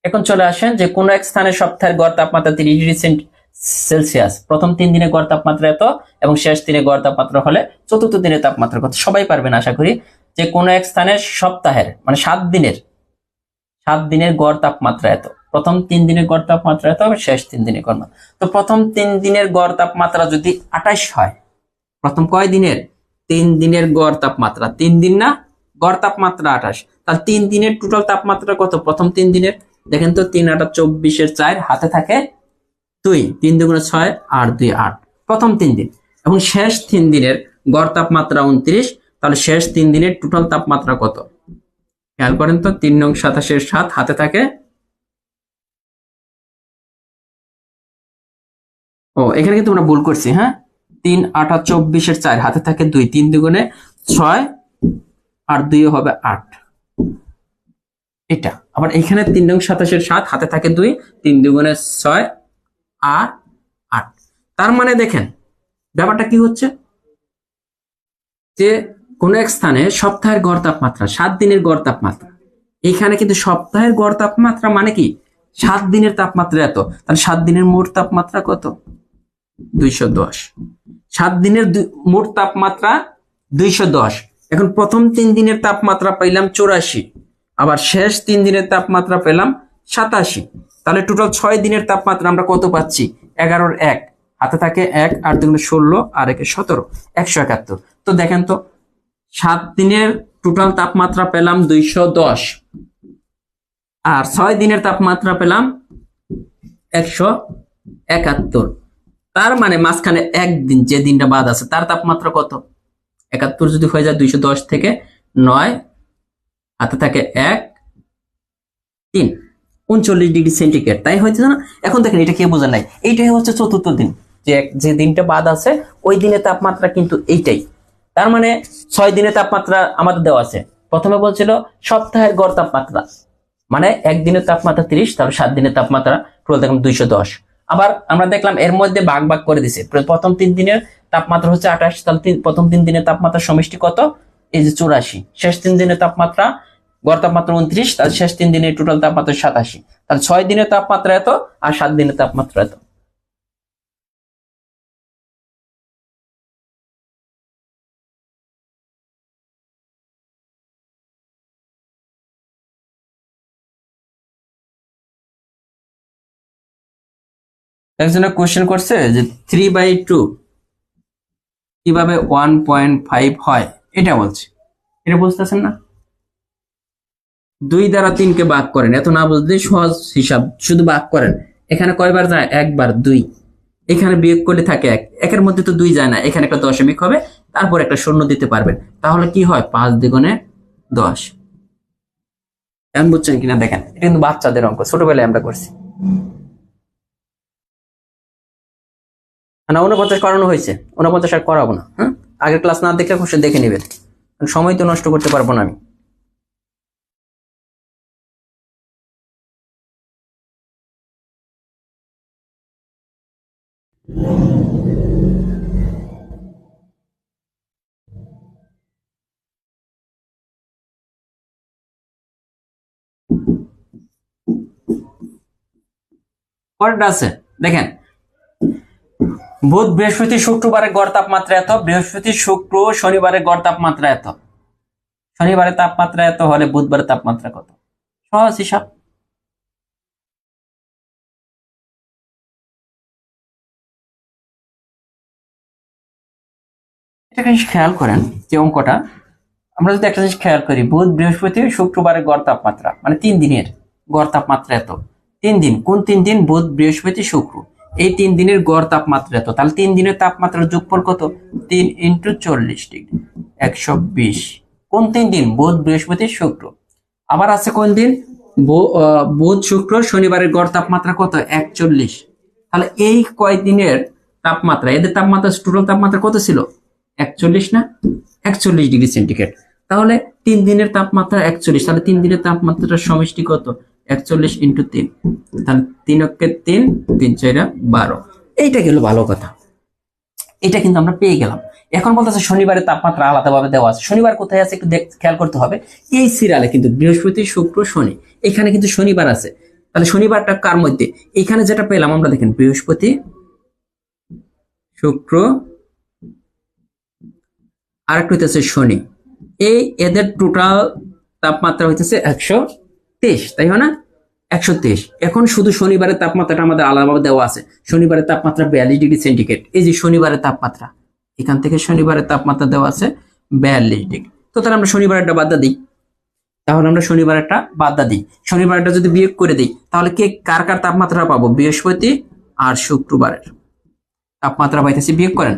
এখন চলে আসেন যে কোন এক স্থানের সপ্তাহের গড় তাপমাত্রা 30°C, প্রথম 3 দিনে গড় তাপমাত্রা এত এবং শেষ দিনে গড় তাপমাত্রা হলে চতুর্থ দিনের তাপমাত্রা কত? সবাই পারবেন আশা করি। যে কোন এক স্থানের সপ্তাহের মানে 7 দিনের গড় তাপমাত্রা এত, প্রথম 3 দিনের গড় তাপমাত্রা এত হবে, শেষ 3 দিনের গড়। তো প্রথম 3 দিনের গড় তাপমাত্রা যদি 28 হয়, প্রথম কয় দিনের? 3 দিনের গড় তাপমাত্রা, 3 দিন না, গড় তাপমাত্রা 28, তাহলে 3 দিনের টোটাল তাপমাত্রা কত? প্রথম 3 দিনের দেখেন তো, 3 8 24 4, হাতে থাকে 2, 3 2 6 আর 2 8, প্রথম 3 দিন। এবং শেষ 3 দিনের গড় তাপমাত্রা 29, তাহলে শেষ 3 দিনের টোটাল তাপমাত্রা কত? খেয়াল করেন তো, 3 নং 27 7, হাতে থাকে, ও এখানে কিন্তু আমরা ভুল করছি। হ্যাঁ, 3 8 24 4, হাতে থাকে 2, 3 2 6 আর 2 হবে 8। এটা আবার এখানে 3 নং 27 7, হাতে থাকে 2, 3 2 6 আর 8। তার মানে দেখেন ব্যাপারটা কি হচ্ছে, যে কোন এক স্থানে সপ্তাহের গড় তাপমাত্রা 7 দিনের গড় তাপমাত্রা, এখানে কিন্তু সপ্তাহের গড় তাপমাত্রা মানে কি 7 দিনের তাপমাত্রা এত, তাহলে 7 দিনের মোট তাপমাত্রা কত? 210। 7 দিনের মোট তাপমাত্রা 210। এখন প্রথম 3 দিনের তাপমাত্রা পাইলাম 84, আবার শেষ 3 দিনের তাপমাত্রা পেলাম 87। তাহলে টোটাল 6 দিনের তাপমাত্রা আমরা কত পাচ্ছি? 11 এর 1, হাতে থাকে 1 আর 2 16 আর 1 17, 171। তো দেখেন তো 7 দিনের টোটাল তাপমাত্রা পেলাম 210, আর 6 দিনের তাপমাত্রা পেলাম 171। তার মানে মাঝখানে একদিন, যে দিনটা বাদ আছে, তার তাপমাত্রা কত? 71 যদি হয়ে যায় 210 থেকে 9 হাতে থাকে 1 3, 39°C, তাই হয়েছে না? এখন দেখেন এটা কে বোঝা নাই, এইটাই হচ্ছে চতুর্থ দিন, যে দিনটা বাদ আছে ওই দিনের তাপমাত্রা কিন্তু এইটাই। তার মানে 6 দিনের তাপমাত্রা আমাদের দেওয়া আছে। প্রথমে বলছিল সপ্তাহের গড় তাপমাত্রা, মানে একদিনের তাপমাত্রা 30, তারপর 7 দিনের তাপমাত্রা টোটাল দেখলাম 210। আবার আমরা দেখলাম এর মধ্যে ভাগ ভাগ করে দিছে। প্রথম 3 দিনের তাপমাত্রা হচ্ছে 28, তাহলে প্রথম 3 দিনের তাপমাত্রা সমষ্টি কত? এই যে 84। শেষ 3 দিনের তাপমাত্রা গড় তাপমাত্রা 29, তাহলে শেষ 3 দিনের টোটাল তাপমাত্রা 87। তাহলে 6 দিনের তাপমাত্রা এত আর 7 দিনের তাপমাত্রা এত। একজনে কোশ্চেন করছে যে 3/2 কিভাবে 1.5 হয়, এটা বলছে। এটা বুঝতেছেন না? 2 দ্বারা 3 কে ভাগ করেন, এত না বুঝলে সহজ হিসাব, শুধু ভাগ করেন। এখানে কয়বার যায়? একবার, 2। এখানে বিয়োগ করলে থাকে 1, একের মধ্যে তো 2 যায় না, এখানে একটা দশমিক হবে, তারপর একটা শূন্য দিতে পারবেন, তাহলে কি হয়? 5 দ্বিগুণে 10। এখন বুঝছেন কিনা দেখেন, এটা কিন্তু বাচ্চাদের অঙ্ক, ছোটবেলায় আমরা করছি। না 49 করানো হয়েছে, 49 আর করাবো না। হ্যাঁ, আগের ক্লাস না দেখলে কোশ্চেন দেখে নেবেন, সময় তো নষ্ট করতে পারবো না আমি। পরেরটা আছে দেখেন, বুধ বৃহস্পতি শুক্রবারের গড় তাপমাত্রা এত, বৃহস্পতি শুক্র শনিবারের গড় তাপমাত্রা এত, শনিবারের তাপমাত্রা এত হলে বুধবারের তাপমাত্রা কত? সহজ হিসাব। এটা জিনিস খেয়াল করেন, যে অঙ্কটা আমরা যদি একটা জিনিস খেয়াল করি, বুধ বৃহস্পতি শুক্রবারের গড় তাপমাত্রা মানে 3 দিনের গড় তাপমাত্রা এত। 3 দিন, কোন 3 দিন? বুধ বৃহস্পতি শুক্র, এই 3 দিনের গড় তাপমাত্রা এত। তাহলে 3 দিনের তাপমাত্রার যোগফল কত? 3 × 40°, 120। কোন 3 দিন? বুধ বৃহস্পতি শুক্র। আবার আছে কোন দিন? বুধ শুক্র শনিবারের গড় তাপমাত্রা কত? 41। তাহলে এই কয়দিনের তাপমাত্রা, এদের তাপমাত্রা টোটাল তাপমাত্রা কত ছিল? 41 না? 41°C। তাহলে 3 দিনের তাপমাত্রা 41, তাহলে 3 দিনের তাপমাত্রার সমষ্টি কত? 41 × 3, তাহলে 3 অক্ষে 3, 3 4 12। এইটা গেল ভালো কথা, এটা কিন্তু আমরা পেয়ে গেলাম। এখন বলতেছে শনিবারের তাপমাত্রা আলাদাভাবে দেওয়া আছে। শনিবার কোথায় আছে একটু খেয়াল করতে হবে। এই সিরিয়ালে কিন্তু বৃহস্পতি শুক্র শনি, এখানে কিন্তু শনিবার আছে। তাহলে শনিবারটা কার মধ্যে? এখানে যেটা পেলাম আমরা, দেখেন বৃহস্পতি শুক্র আর একটা হইতেছে শনি, এই এদের টোটাল তাপমাত্রা হইতেছে 123, তাই হয় না? 123। এখন শুধু শনিবারের তাপমাত্রাটা আমাদের আলাদাভাবে দেওয়া আছে। শনিবারের তাপমাত্রা 42°C। এই যে শনিবারের তাপমাত্রা, এখান থেকে শনিবারের তাপমাত্রা দেওয়া আছে 42°। তো তাহলে আমরা শনিবারেরটা বাদ দিই, তাহলে আমরা শনিবারেরটা বাদ দিই, শনিবারটা যদি বিয়োগ করে দিই, তাহলে কে কার কার তাপমাত্রা পাবো? বৃহস্পতি আর শুক্রবারের তাপমাত্রা পাইতেছি। বিয়োগ করেন,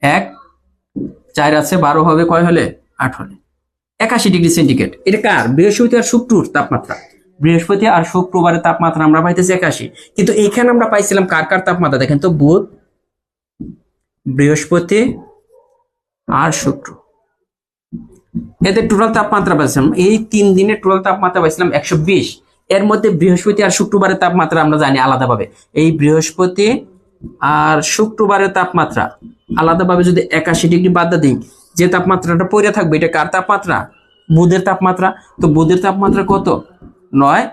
1 4 আছে, 12 হবে, কয় হলে? 8 হলে 81°C। এটা কার? বৃহস্পতি আর শুক্রর তাপমাত্রা। বৃহস্পতি আর শুক্রবারের তাপমাত্রা আমরা পাইতেছি 81, কিন্তু এখানে আমরা পাইছিলাম কার কার তাপমাত্রা? দেখেন তো, বুধ বৃহস্পতি আর শুক্র, এদের টোটাল তাপমাত্রা পাইছিলাম, এই 3 দিনের টোটাল তাপমাত্রা পাইছিলাম 120। এর মধ্যে বৃহস্পতি আর শুক্রবারের তাপমাত্রা আমরা জানি আলাদাভাবে। এই বৃহস্পতি আর শুক্রবারের তাপমাত্রা আলাদাভাবে যদি 81° বাদ দিই, যে তাপমাত্রাটা পড়ে থাকবে এটা কার তাপমাত্রা? বুধের তাপমাত্রা। তো বুধের তাপমাত্রা কত? 9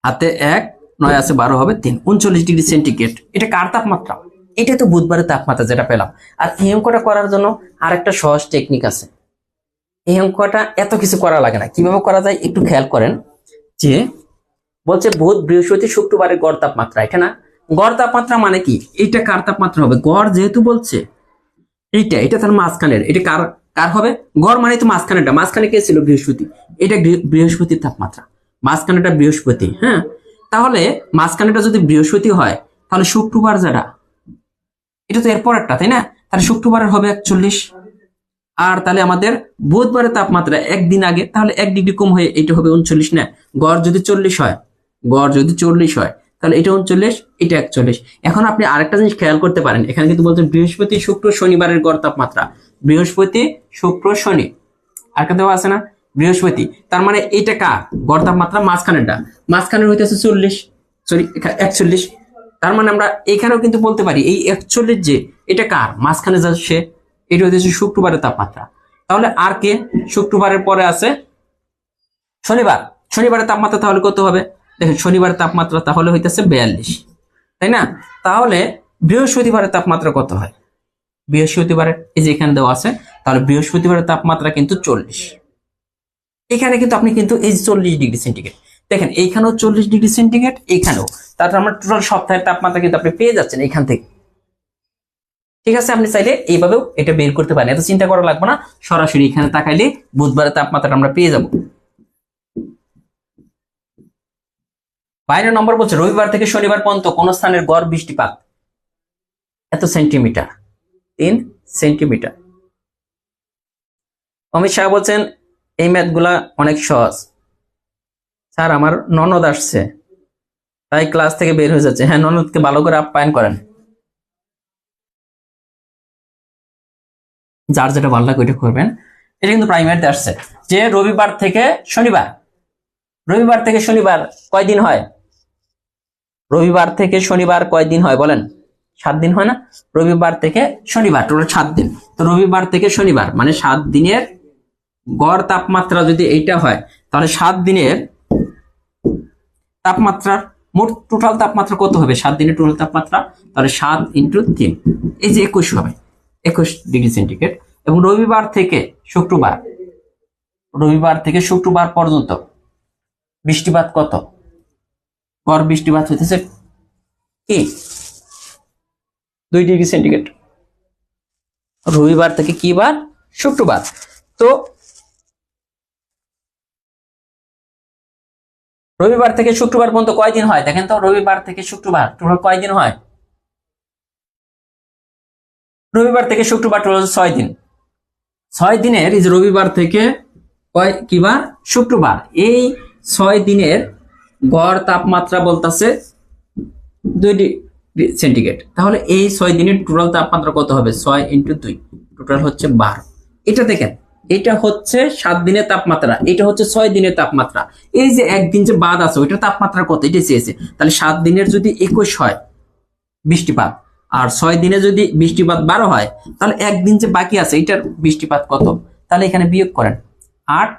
হাতে 1, 9 আছে 12 হবে 3, 39°C। এটা কার তাপমাত্রা? এটা তো বুধবারের তাপমাত্রা যেটা পেলাম। আর এই অঙ্কটা করার জন্য আরেকটা সহজ টেকনিক আছে। এই অঙ্কটা এত কিছু করা লাগে না, কিভাবে করা যায় একটু খেয়াল করেন। যে বলছে বুধ বৃহস্পতি শুক্রবারের গড় তাপমাত্রা, এটা না? গড় তাপমাত্রা মানে কি? এটা কার তাপমাত্রা হবে? গড় যেহেতু বলছে, এটা তার মাঝখানের, এটা কার কার হবে? গড় মানে তো মাঝখানেরটা, মাঝখানে কে ছিল? বৃহস্পতি। এটা বৃহস্পতির তাপমাত্রা। মাঝখানেটা বৃহস্পতি, হ্যাঁ, তাহলে মাঝখানেটা যদি বৃহস্পতি হয় তাহলে শুক্রবার যেটা, এটা তো এরপর একটা, তাই না? তাহলে শুক্রবারের হবে 41। আর তাহলে আমাদের বুধবারের তাপমাত্রা একদিন আগে, তাহলে 1 ডিগ্রি কম হয়ে এটা হবে 39 না? গড় যদি 40 হয়, গড় যদি 40 হয় তাহলে এটা 39, এটা 41। এখন আপনি আরেকটা জিনিস খেয়াল করতে পারেন, এখানে কিন্তু বলছেন বৃহস্পতি শুক্র শনিবারের গড় তাপমাত্রা, বৃহস্পতি শুক্র শনি আরেকটা দেওয়া আছে না, বৃহস্পতি, তার মানে এইটা কার গড় তাপমাত্রা? মাঝখানেরটা, মাঝখানের হইতেছে 40, সরি 41। তার মানে আমরা এখানেও কিন্তু বলতে পারি এই 41 যে এটা কার মাঝখানে যাচ্ছে, এটা হইতেছে শুক্রবারের তাপমাত্রা। তাহলে আর কে? শুক্রবারের পরে আছে শনিবার, শনিবারের তাপমাত্রা তাহলে কত হবে? দেখেন শনিবারের তাপমাত্রা তাহলে হইতেছে 42, তাই না? তাহলে বৃহস্পতিবারের তাপমাত্রা কত হয়? বৃহস্পতিবারের এই যে এখানে দেওয়া আছে, তাহলে বৃহস্পতিবারের তাপমাত্রা কিন্তু 40। এখানে কিন্তু আপনি কিন্তু এই 40 ডিগ্রি সেন্টিগ্রেড, দেখেন এইখানেও 40 ডিগ্রি সেন্টিগ্রেড, এইখানেও, তারপর আমরা টোটাল সপ্তাহের তাপমাত্রা কিন্তু আপনি পেয়ে যাচ্ছেন এখান থেকে। ঠিক আছে, আপনি চাইলে এইভাবেও এটা বের করতে পারেন, এত চিন্তা করা লাগবে না, সরাসরি এখানে তাকাইলে বুধবারের তাপমাত্রা আমরা পেয়ে যাব। বাইরের নম্বর বলছে রবিবার থেকে শনিবার পর্যন্ত কোন স্থানের গড় বৃষ্টিপাত এত সেন্টিমিটার, 3 সেন্টিমিটার। অমিত শাহ বলছেন এই ম্যাথগুলা অনেক সহজ স্যার, আমার ননদ আসছে তাই ক্লাস থেকে বের হয়ে যাচ্ছে। হ্যাঁ, ননদকে ভালো করে আপ্যায়ন করেন, যার যেটা ভালো লাগে ওইটা করবেন। এটা কিন্তু প্রাইমারিতে আসছে যে রবিবার থেকে শনিবার, রবিবার থেকে শনিবার কয়দিন হয়? রবিবার থেকে শনিবার কয়দিন হয় বলেন? 7 দিন হয় না? রবিবার থেকে শনিবার টোটাল 7 দিন। তো রবিবার থেকে শনিবার মানে 7 দিনের গড় তাপমাত্রা যদি এইটা হয়, তাহলে 7 দিনের তাপমাত্রার মোট টোটাল তাপমাত্রা কত হবে? 7 দিনের টোটাল তাপমাত্রা, তাহলে 7 × 3, এই যে 21 হবে, 21 ডিগ্রি সেন্টিগ্রেড। এবং রবিবার থেকে শুক্রবার, রবিবার থেকে শুক্রবার পর্যন্ত বৃষ্টিপাত কত? গড় বৃষ্টিপাত হইতেছে কি 2 ডিগ্রি সেন্টিগ্রেড। রবিবার থেকে কি বার? শুক্রবার। তো রবিবার থেকে শুক্রবার পর্যন্ত কয়দিন হয় দেখেন তো? রবিবার থেকে শুক্রবার টোটাল কয়দিন হয়? রবিবার থেকে শুক্রবার টোটাল 6 দিন। 6 দিনের এই যে রবিবার থেকে কয় কি বার? শুক্রবার, এই 6 দিনের গড় তাপমাত্রা বলতেছে 2 ডিগ্রি সেন্টিগ্রেড। তাহলে এই 6 দিনের টোটাল তাপমাত্রা কত হবে? 6 × 2 টোটাল হচ্ছে 12। এটা দেখেন, এটা হচ্ছে 7 দিনের তাপমাত্রা, এটা হচ্ছে 6 দিনের তাপমাত্রা। এই যে একদিন যে বাদ আছে ওইটার তাপমাত্রা কত এটা চেয়েছে। তাহলে 7 দিনের যদি 21 হয় বৃষ্টিপাত, আর 6 দিনে যদি বৃষ্টিপাত 12 হয়, তাহলে একদিন যে বাকি আছে এটার বৃষ্টিপাত কত? তাহলে এখানে বিয়োগ করেন, 8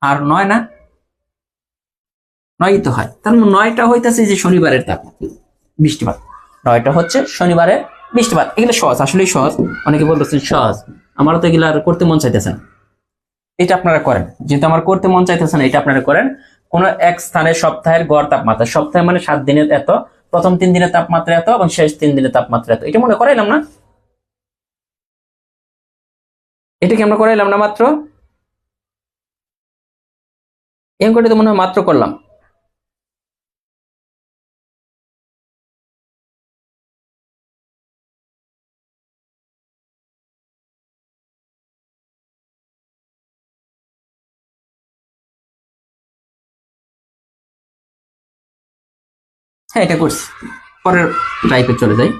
আর 9 না, 9ই তো হয়। তাহলে 9টা হইতেছে যে শনিবারের তাপমাত্রা বৃষ্টিপাত, 9টা হচ্ছে শনিবারের বৃষ্টিপাত। এগুলো সহজ, আসলেই সহজ। অনেকে বলতেছেন সহজ, আমারও তো এগুলো আর করতে মন চাইতেছে না। এটা আপনারা করেন, যেহেতু আমার করতে মন চাইতেছে না, এটা আপনারা করেন। কোন এক স্থানের সপ্তাহের গড় তাপমাত্রা, সপ্তাহে মানে 7 দিনের এত, প্রথম 3 দিনের তাপমাত্রা এত এবং শেষ 3 দিনের তাপমাত্রা এত, এটা মনে করাইলাম না? এটা কি আমরা করাইলাম না মাত্র? এই অঙ্কটা তো মনে হয় মাত্র করলাম। হ্যাঁ, এটা করছি। পরের টাইপে চলে যাই।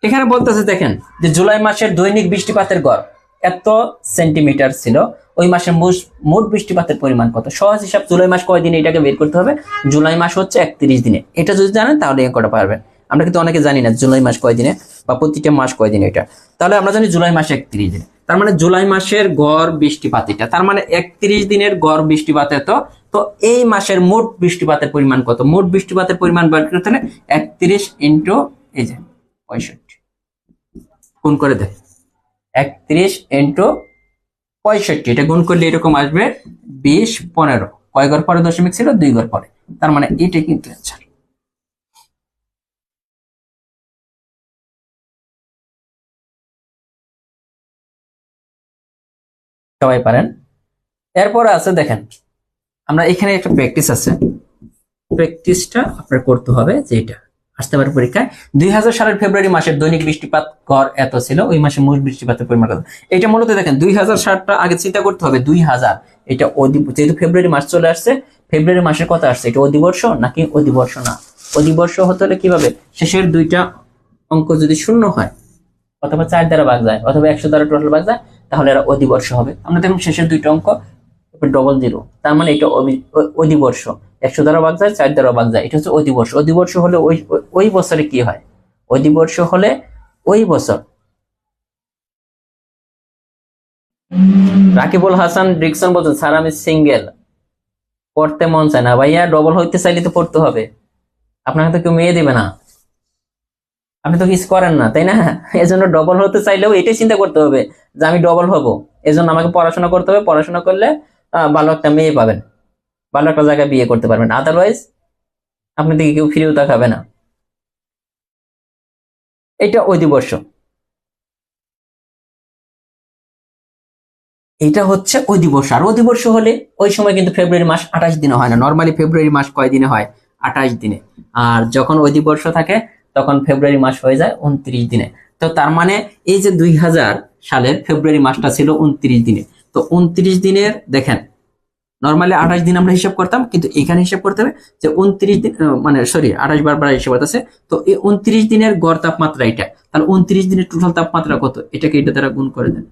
এখানে বলতেছে দেখেন যে জুলাই মাসের দৈনিক বৃষ্টিপাতের গড় এত সেন্টিমিটার ছিল, ওই মাসের মোট বৃষ্টিপাতের পরিমাণ কত? সহজ হিসাব, জুলাই মাস কয় দিনে এটাকে বের করতে হবে। জুলাই মাস হচ্ছে 31 দিনে, এটা যদি জানেন তাহলে অঙ্কটা পারবেন। আমরা কিন্তু অনেকে জানি না জুলাই মাস কয় দিনে বা প্রতিটা মাস কয় দিনে এটা। তাহলে আমরা জানি জুলাই মাসে 31 দিনে, তার মানে জুলাই মাসের গড় বৃষ্টিপাত এটা, তার মানে 31 দিনের গড় বৃষ্টিপাত এত। তো এই মাসের মোট বৃষ্টিপাতের পরিমাণ কত? মোট বৃষ্টিপাতের পরিমাণ বের করতে হলে 31 ইন্টু এই যে 65 গুণ করে দেয়, 31 × 65, এটা গুণ করলে এরকম আসবে 20, 15। কয় ঘর পরে দশমিক ছিল? 2 ঘর পরে, তার মানে এটা কিন্তু অ্যান্সার। সবাই পারেন। এরপরে আছে দেখেন আমরা এখানে একটা প্র্যাকটিস আছে, প্র্যাকটিসটা আপনার করতে হবে, যে এটা আসতে পারে পরীক্ষায়। 2000 সালের ফেব্রুয়ারি মাসের দৈনিক বৃষ্টিপাত গড় এত ছিল, ওই মাসে মোট বৃষ্টিপাতের পরিমাণ কত। এটা মূলত দেখেন 2000 সালটা আগে চিন্তা করতে হবে। 2000 এটা যেহেতু ফেব্রুয়ারি মাস চলে আসছে, ফেব্রুয়ারি মাসের কথা আসছে, এটা অধিবর্ষ নাকি অধিবর্ষ না। অধিবর্ষ হতে হলে কিভাবে, শেষের দুইটা অঙ্ক যদি শূন্য হয় অথবা 4 দ্বারা ভাগ যায় অথবা 100 দ্বারা টোটাল ভাগ যায়, তাহলে এরা অধিবর্ষ হবে। আমরা দেখুন শেষের দুইটা অঙ্ক ডবল জিরো, তার মানে এটা অধিবর্ষ। 100 দ্বারা ভাগ যায়, 4 দ্বারা ভাগ যায়, এটা হচ্ছে অধিবর্ষ। অধিবর্ষ হলে ওই বছরে কি হয়, অধিবর্ষ হলে ওই বছর। রাকিবুল হাসান ডিকসন বলছেন, স্যার আমি সিঙ্গেল, পড়তে মন চায় না। ভাইয়া ডবল হইতে চাইলে তো পড়তে হবে, আপনাকে তো কেউ মেয়ে দিবে না, আপনি তো কিছু করেন না, তাই না? এজন্য ডবল হতে চাইলেও এটাই চিন্তা করতে হবে যে আমি ডবল হব, এজন্য আমাকে পড়াশোনা করতে হবে। পড়াশোনা করলে ভালো একটা মেয়ে পাবেন, ভালো একটা জায়গায় বিয়ে করতে পারবেন, আদারওয়াইজ আপনি দিকে কেউ ফিরেও তাকাবে না। এটা অধিবর্ষ, এটা হচ্ছে অধিবর্ষ। আর অধিবর্ষ হলে ওই সময় কিন্তু ফেব্রুয়ারি মাস 28 দিনে হয় না। নর্মালি ফেব্রুয়ারি মাস কয় দিনে হয়, 28 দিনে। আর যখন অধিবর্ষ থাকে তখন ফেব্রুয়ারি মাস হয়ে যায় 29 দিনে। তো তার মানে এই যে 2000 সালের ফেব্রুয়ারি মাসটা ছিল 29 দিনে। তো 29 দিনের দেখেন, নর্মালি 28 দিন আমরা হিসাব করতাম, কিন্তু এখানে হিসাব করতে হবে যে 29 দিন, মানে সরি 28 বার হিসাব আছে। তো এই 29 দিনের গড় তাপমাত্রা এটা, তাহলে 29 দিনের টোটাল তাপমাত্রা কত, এটাকে এটা দ্বারা গুণ করে দেন,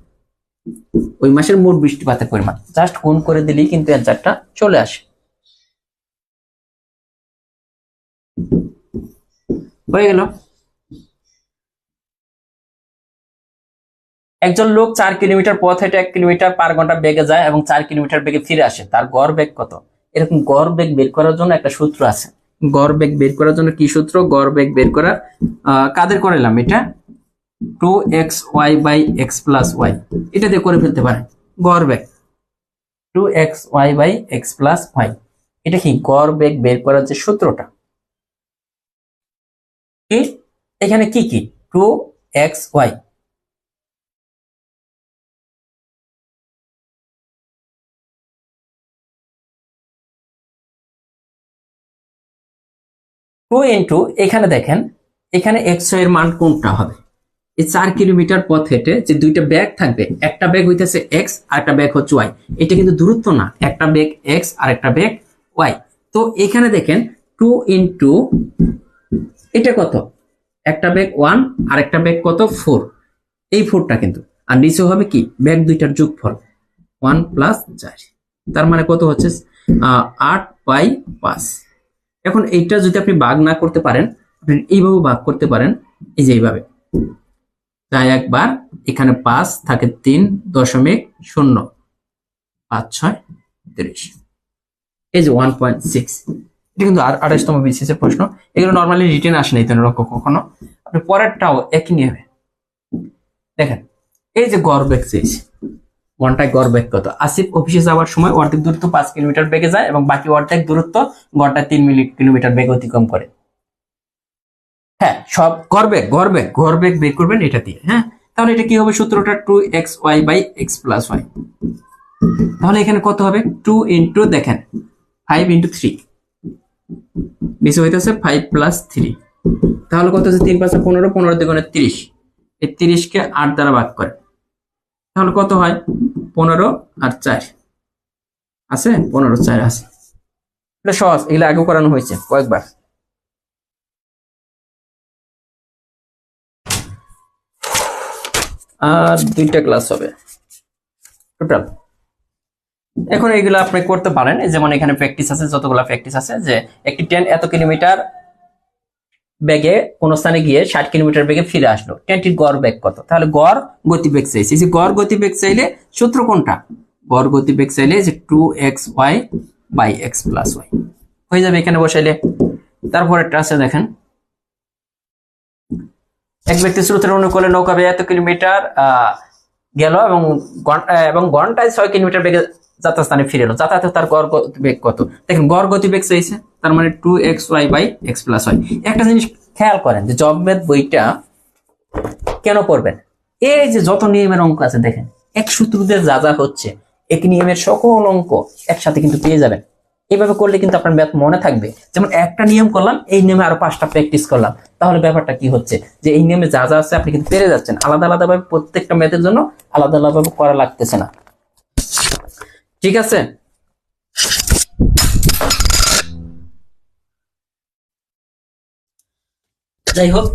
ওই মাসের মোট বৃষ্টিপাতের পরিমাণ জাস্ট গুণ করে দিলেই কিন্তু অ্যান্সারটা চলে আসে। হয়ে গেল। একজন লোক 4 কিলোমিটার পথ হেঁটে 1 কিলোমিটার পার ঘন্টা বেগে যায় এবং 4 কিলোমিটার বেগে ফিরে আসে, তার গড় বেগ কত। এরকম গড় বেগ বের করার জন্য একটা সূত্র আছে। গড় বেগ বের করার জন্য কি সূত্র, গড় বেগ বের করার কাদের করাইলাম, এটা 2xy/x+y, এটা দিয়ে করে ফেলতে পারেন। গড় বেগ 2xy/x+y, এটা কি গড় বেগ বের করার যে সূত্রটা। কি এখানে কি কি 2xy, 2 ইন্টু, এখানে দেখেন এখানে xy এর মান কোনটা হবে। এই 4 কিলোমিটার পথ হেঁটে যে দুইটা ব্যাগ থাকবে, একটা ব্যাগ হইতেছে x আর একটা ব্যাগ হচ্ছে y, এটা কিন্তু দূরত্ব না, একটা ব্যাগ x আর একটা ব্যাগ y। তো এখানে দেখেন 2 ইন্টু এটা কত, একটা ব্যাগ 1 আর একটা ব্যাগ কত 4, এই 4টা কিন্তু, আর নিচে হবে কি ব্যাগ দুইটার যোগফল 1 প্লাস 4, তার মানে কত হচ্ছে 8/5। এখন এইটা যদি আপনি ভাগ না করতে পারেন, আপনি এইভাবে ভাগ করতে পারেন, এই যে এইভাবে, তাই একবার এখানে 5 থাকে 3.056, এই যে 1.6, এটা কিন্তু 28তম বিসিএস এর প্রশ্ন। এগুলো নর্মালি রিটেন আসে না এই ধরনের অঙ্ক কখনো। আপনি পরেরটাও একই নিয়মে দেখেন, এই যে গড় বেগ চেয়েছি, ঘন্টায় গড় বেগ কত। আসিফ অফিসে যাওয়ার সময় অর্ধেক দূরত্ব 5 কিলোমিটার বেগে যায় এবং বাকি অর্ধেক দূরত্ব ঘন্টায় 3 কিলোমিটার বেগে অতিক্রম করে। হ্যাঁ, সব গড় বেগ বের করবেন এটা দিয়ে। হ্যাঁ, তাহলে এটা কি হবে, সূত্রটা 2xy/x+y। তাহলে এখানে কত হবে, 2 ইন্টু দেখেন 5 ইন্টু 3, নিচে হইতেছে 5 প্লাস 3, তাহলে কত হচ্ছে 3 5 15, 15 দুগুণে 30, এই 30 কে 8 দ্বারা ভাগ করে, তাহলে কত হয় 15 আর 4 আছে, 15 4 আছে। এটা সহজ, এগুলো আগে করানো হয়েছে কয়েকবার। আর 2টা ক্লাস হবে টোটাল। এখন এগুলো আপনি করতে পারেন, যেমন এখানে প্র্যাকটিস আছে, যতগুলো প্র্যাকটিস আছে, যে একটি ট্রেন এত কিলোমিটার বেগে কোন স্থানে গিয়ে 60 কিলোমিটার বেগে ফিরে আসলো, ট্রেনটির গড় বেগ কত। তাহলে গড় গতিবেগ চাইছি, যে গড় গতিবেগ চাইলে সূত্র কোনটা, গড় গতিবেগ চাইলে যে 2xy/x+y হয়ে যাবে এখানে বসাইলে। তারপরে একটা আছে দেখেন, এক ব্যক্তি স্রোতের অনুকূলে নৌকা বেয়ে এত কিলোমিটার গেল এবং ঘন্টায় 6 কিলোমিটার বেগে যাত্রাস্থানে ফিরে এলো, যাতায়াতে তার গড় গতিবেগ কত। দেখেন গড় গতিবেগ চাইছে, তার মানে 2xy/x+y। একটা জিনিস খেয়াল করেন যে জব ম্যাথ বইটা কেন পড়বেন, এই যে যত নিয়মের অঙ্ক আছে দেখেন, এক সূত্র দিয়ে যা যা হচ্ছে, এক নিয়মের সকল অঙ্ক একসাথে কিন্তু পেয়ে যাবেন। এইভাবে করলে কিন্তু আপনার ম্যাথ মনে থাকবে। যেমন একটা নিয়ম করলাম, এই নিয়মে আরো 5টা প্র্যাকটিস করলাম, তাহলে ব্যাপারটা কি হচ্ছে যে এই নিয়মে যা যা আছে আপনি কিন্তু পেরে যাচ্ছেন। আলাদা আলাদা ভাবে প্রত্যেকটা ম্যাথের জন্য আলাদা আলাদা ভাবে করা লাগতেছে না। ঠিক আছে, যাই হোক,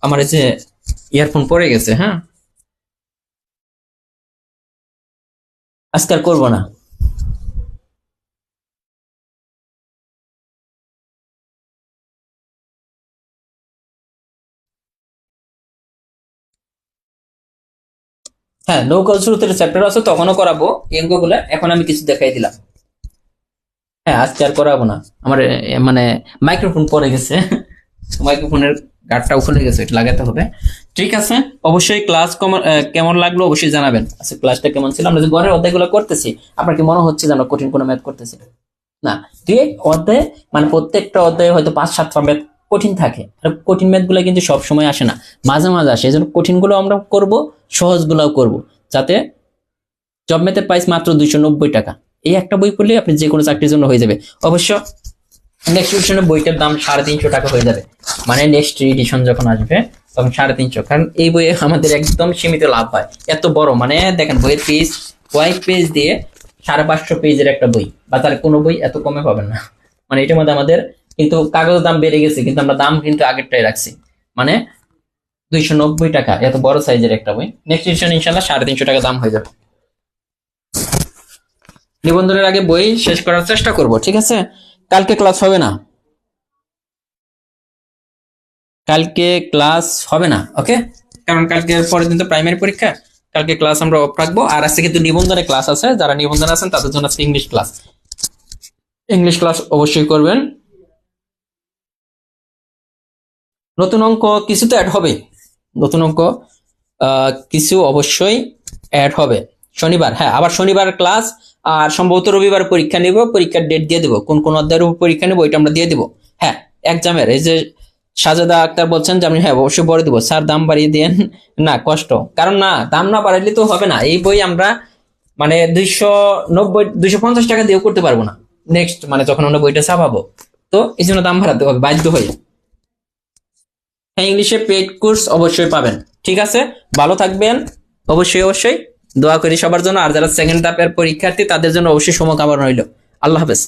আমার এই যে ইয়ারফোন পড়ে গেছে, হ্যাঁ আজকে আর করবো না। হ্যাঁ, নৌকা স্রোতের চ্যাপ্টার আছে, তখনও করাবো এই অঙ্কগুলো, এখন আমি কিছু দেখাই দিলাম। হ্যাঁ, আজকে আর করাবো না। আমার মানে মাইক্রোফোন পড়ে গেছে, মাইক্রোফোনের গার্ডটাও খুলে গেছে, এটা লাগাতে হবে। ঠিক আছে, অবশ্যই ক্লাস কেমন লাগলো অবশ্যই জানাবেন। আচ্ছা, ক্লাসটা কেমন ছিল? আমরা যে ঘরের অধ্যায়গুলো করতেছি, আপনার কি মনে হচ্ছে যে আমরা কঠিন কোনো ম্যাথ করতেছি? না, দুই অধ্যায়, মানে প্রত্যেকটা অধ্যায়ে হয়তো 5-7টা ম্যাথ কঠিন থাকে। আর কঠিন ম্যাথ গুলো কিন্তু সব সময় আসে না, মাঝে মাঝে আসে। এই জন্য কঠিন গুলো আমরা করব, সহজ গুলাও করবো, যাতে জব ম্যাথের প্রাইস মাত্র 290 টাকা। এই একটা বই পড়লে আপনি যে কোনো চাকরির জন্য হয়ে যাবে। অবশ্য নেক্সট এডিশনের বইটার দাম 350 টাকা হয়ে যাবে, মানে নেক্সট এডিশন যখন আসবে তখন 350, কারণ এই বইয়ে আমাদের একদম সীমিত লাভ হয়। এত বড়, মানে দেখেন বইয়ের পেজ, কয়েক পেজ দিয়ে 550 পেজের একটা বই, বা তার কোনো বই এত কমে পাবেন না। মানে এটার মধ্যে আমাদের কিন্তু কাগজের দাম বেড়ে গেছে, কিন্তু আমরা দাম কিন্তু আগেরটাই রাখছি, মানে 290 টাকা এত বড় সাইজের একটা বই। নেক্সট এডিশন ইনশাল্লাহ 350 টাকা দাম হয়ে যাবে। নিবন্ধনের আগে বই শেষ করার চেষ্টা করব, ঠিক আছে? কালকে ক্লাস হবে না, কালকে ক্লাস হবে না, ওকে? কারণ কালকে পরের দিন তো প্রাইমারি পরীক্ষা, কালকে ক্লাস আমরা অফ রাখবো। আর আজকে কিন্তু নিবন্ধনের ক্লাস আছে, যারা নিবন্ধন আছেন তাদের জন্য আজকে ইংলিশ ক্লাস, ইংলিশ ক্লাস অবশ্যই করবেন। নতুন অঙ্ক কিছু তো অ্যাড হবে, নতুন অঙ্ক কিছু অবশ্যই অ্যাড হবে। শনিবার, হ্যাঁ আবার শনিবার ক্লাস, আর সম্ভবত রবিবার পরীক্ষা নিব, পরীক্ষার ডেট দিয়ে দেবো, কোন কোন অধ্যায়ের উপর পরীক্ষা নেবো ওইটা আমরা দিয়ে দেবো। হ্যাঁ, এক্সামের এই যে সাজেদা আক্তার বলছেন যে আমি হ্যাঁ অবশ্যই বলে দেবো, স্যার দাম বাড়িয়ে দেন না, কষ্ট, কারণ না দাম না বাড়াইলে তো হবে না। এই বই আমরা মানে 250 টাকা দিয়েও করতে পারবো না নেক্সট, মানে যখন আমরা বইটা ছাপাবো, তো এই জন্য দাম বাড়াতে হবে বাধ্য হয়ে। হ্যাঁ, ইংলিশে পেইড কোর্স অবশ্যই পাবেন। ঠিক আছে, ভালো থাকবেন, অবশ্যই অবশ্যই দোয়া করি সবার জন্য। আর যারা সেকেন্ড ধাপের পরীক্ষার্থী তাদের জন্য অবশ্যই শুভকামনা রইল। আল্লাহ হাফেজ।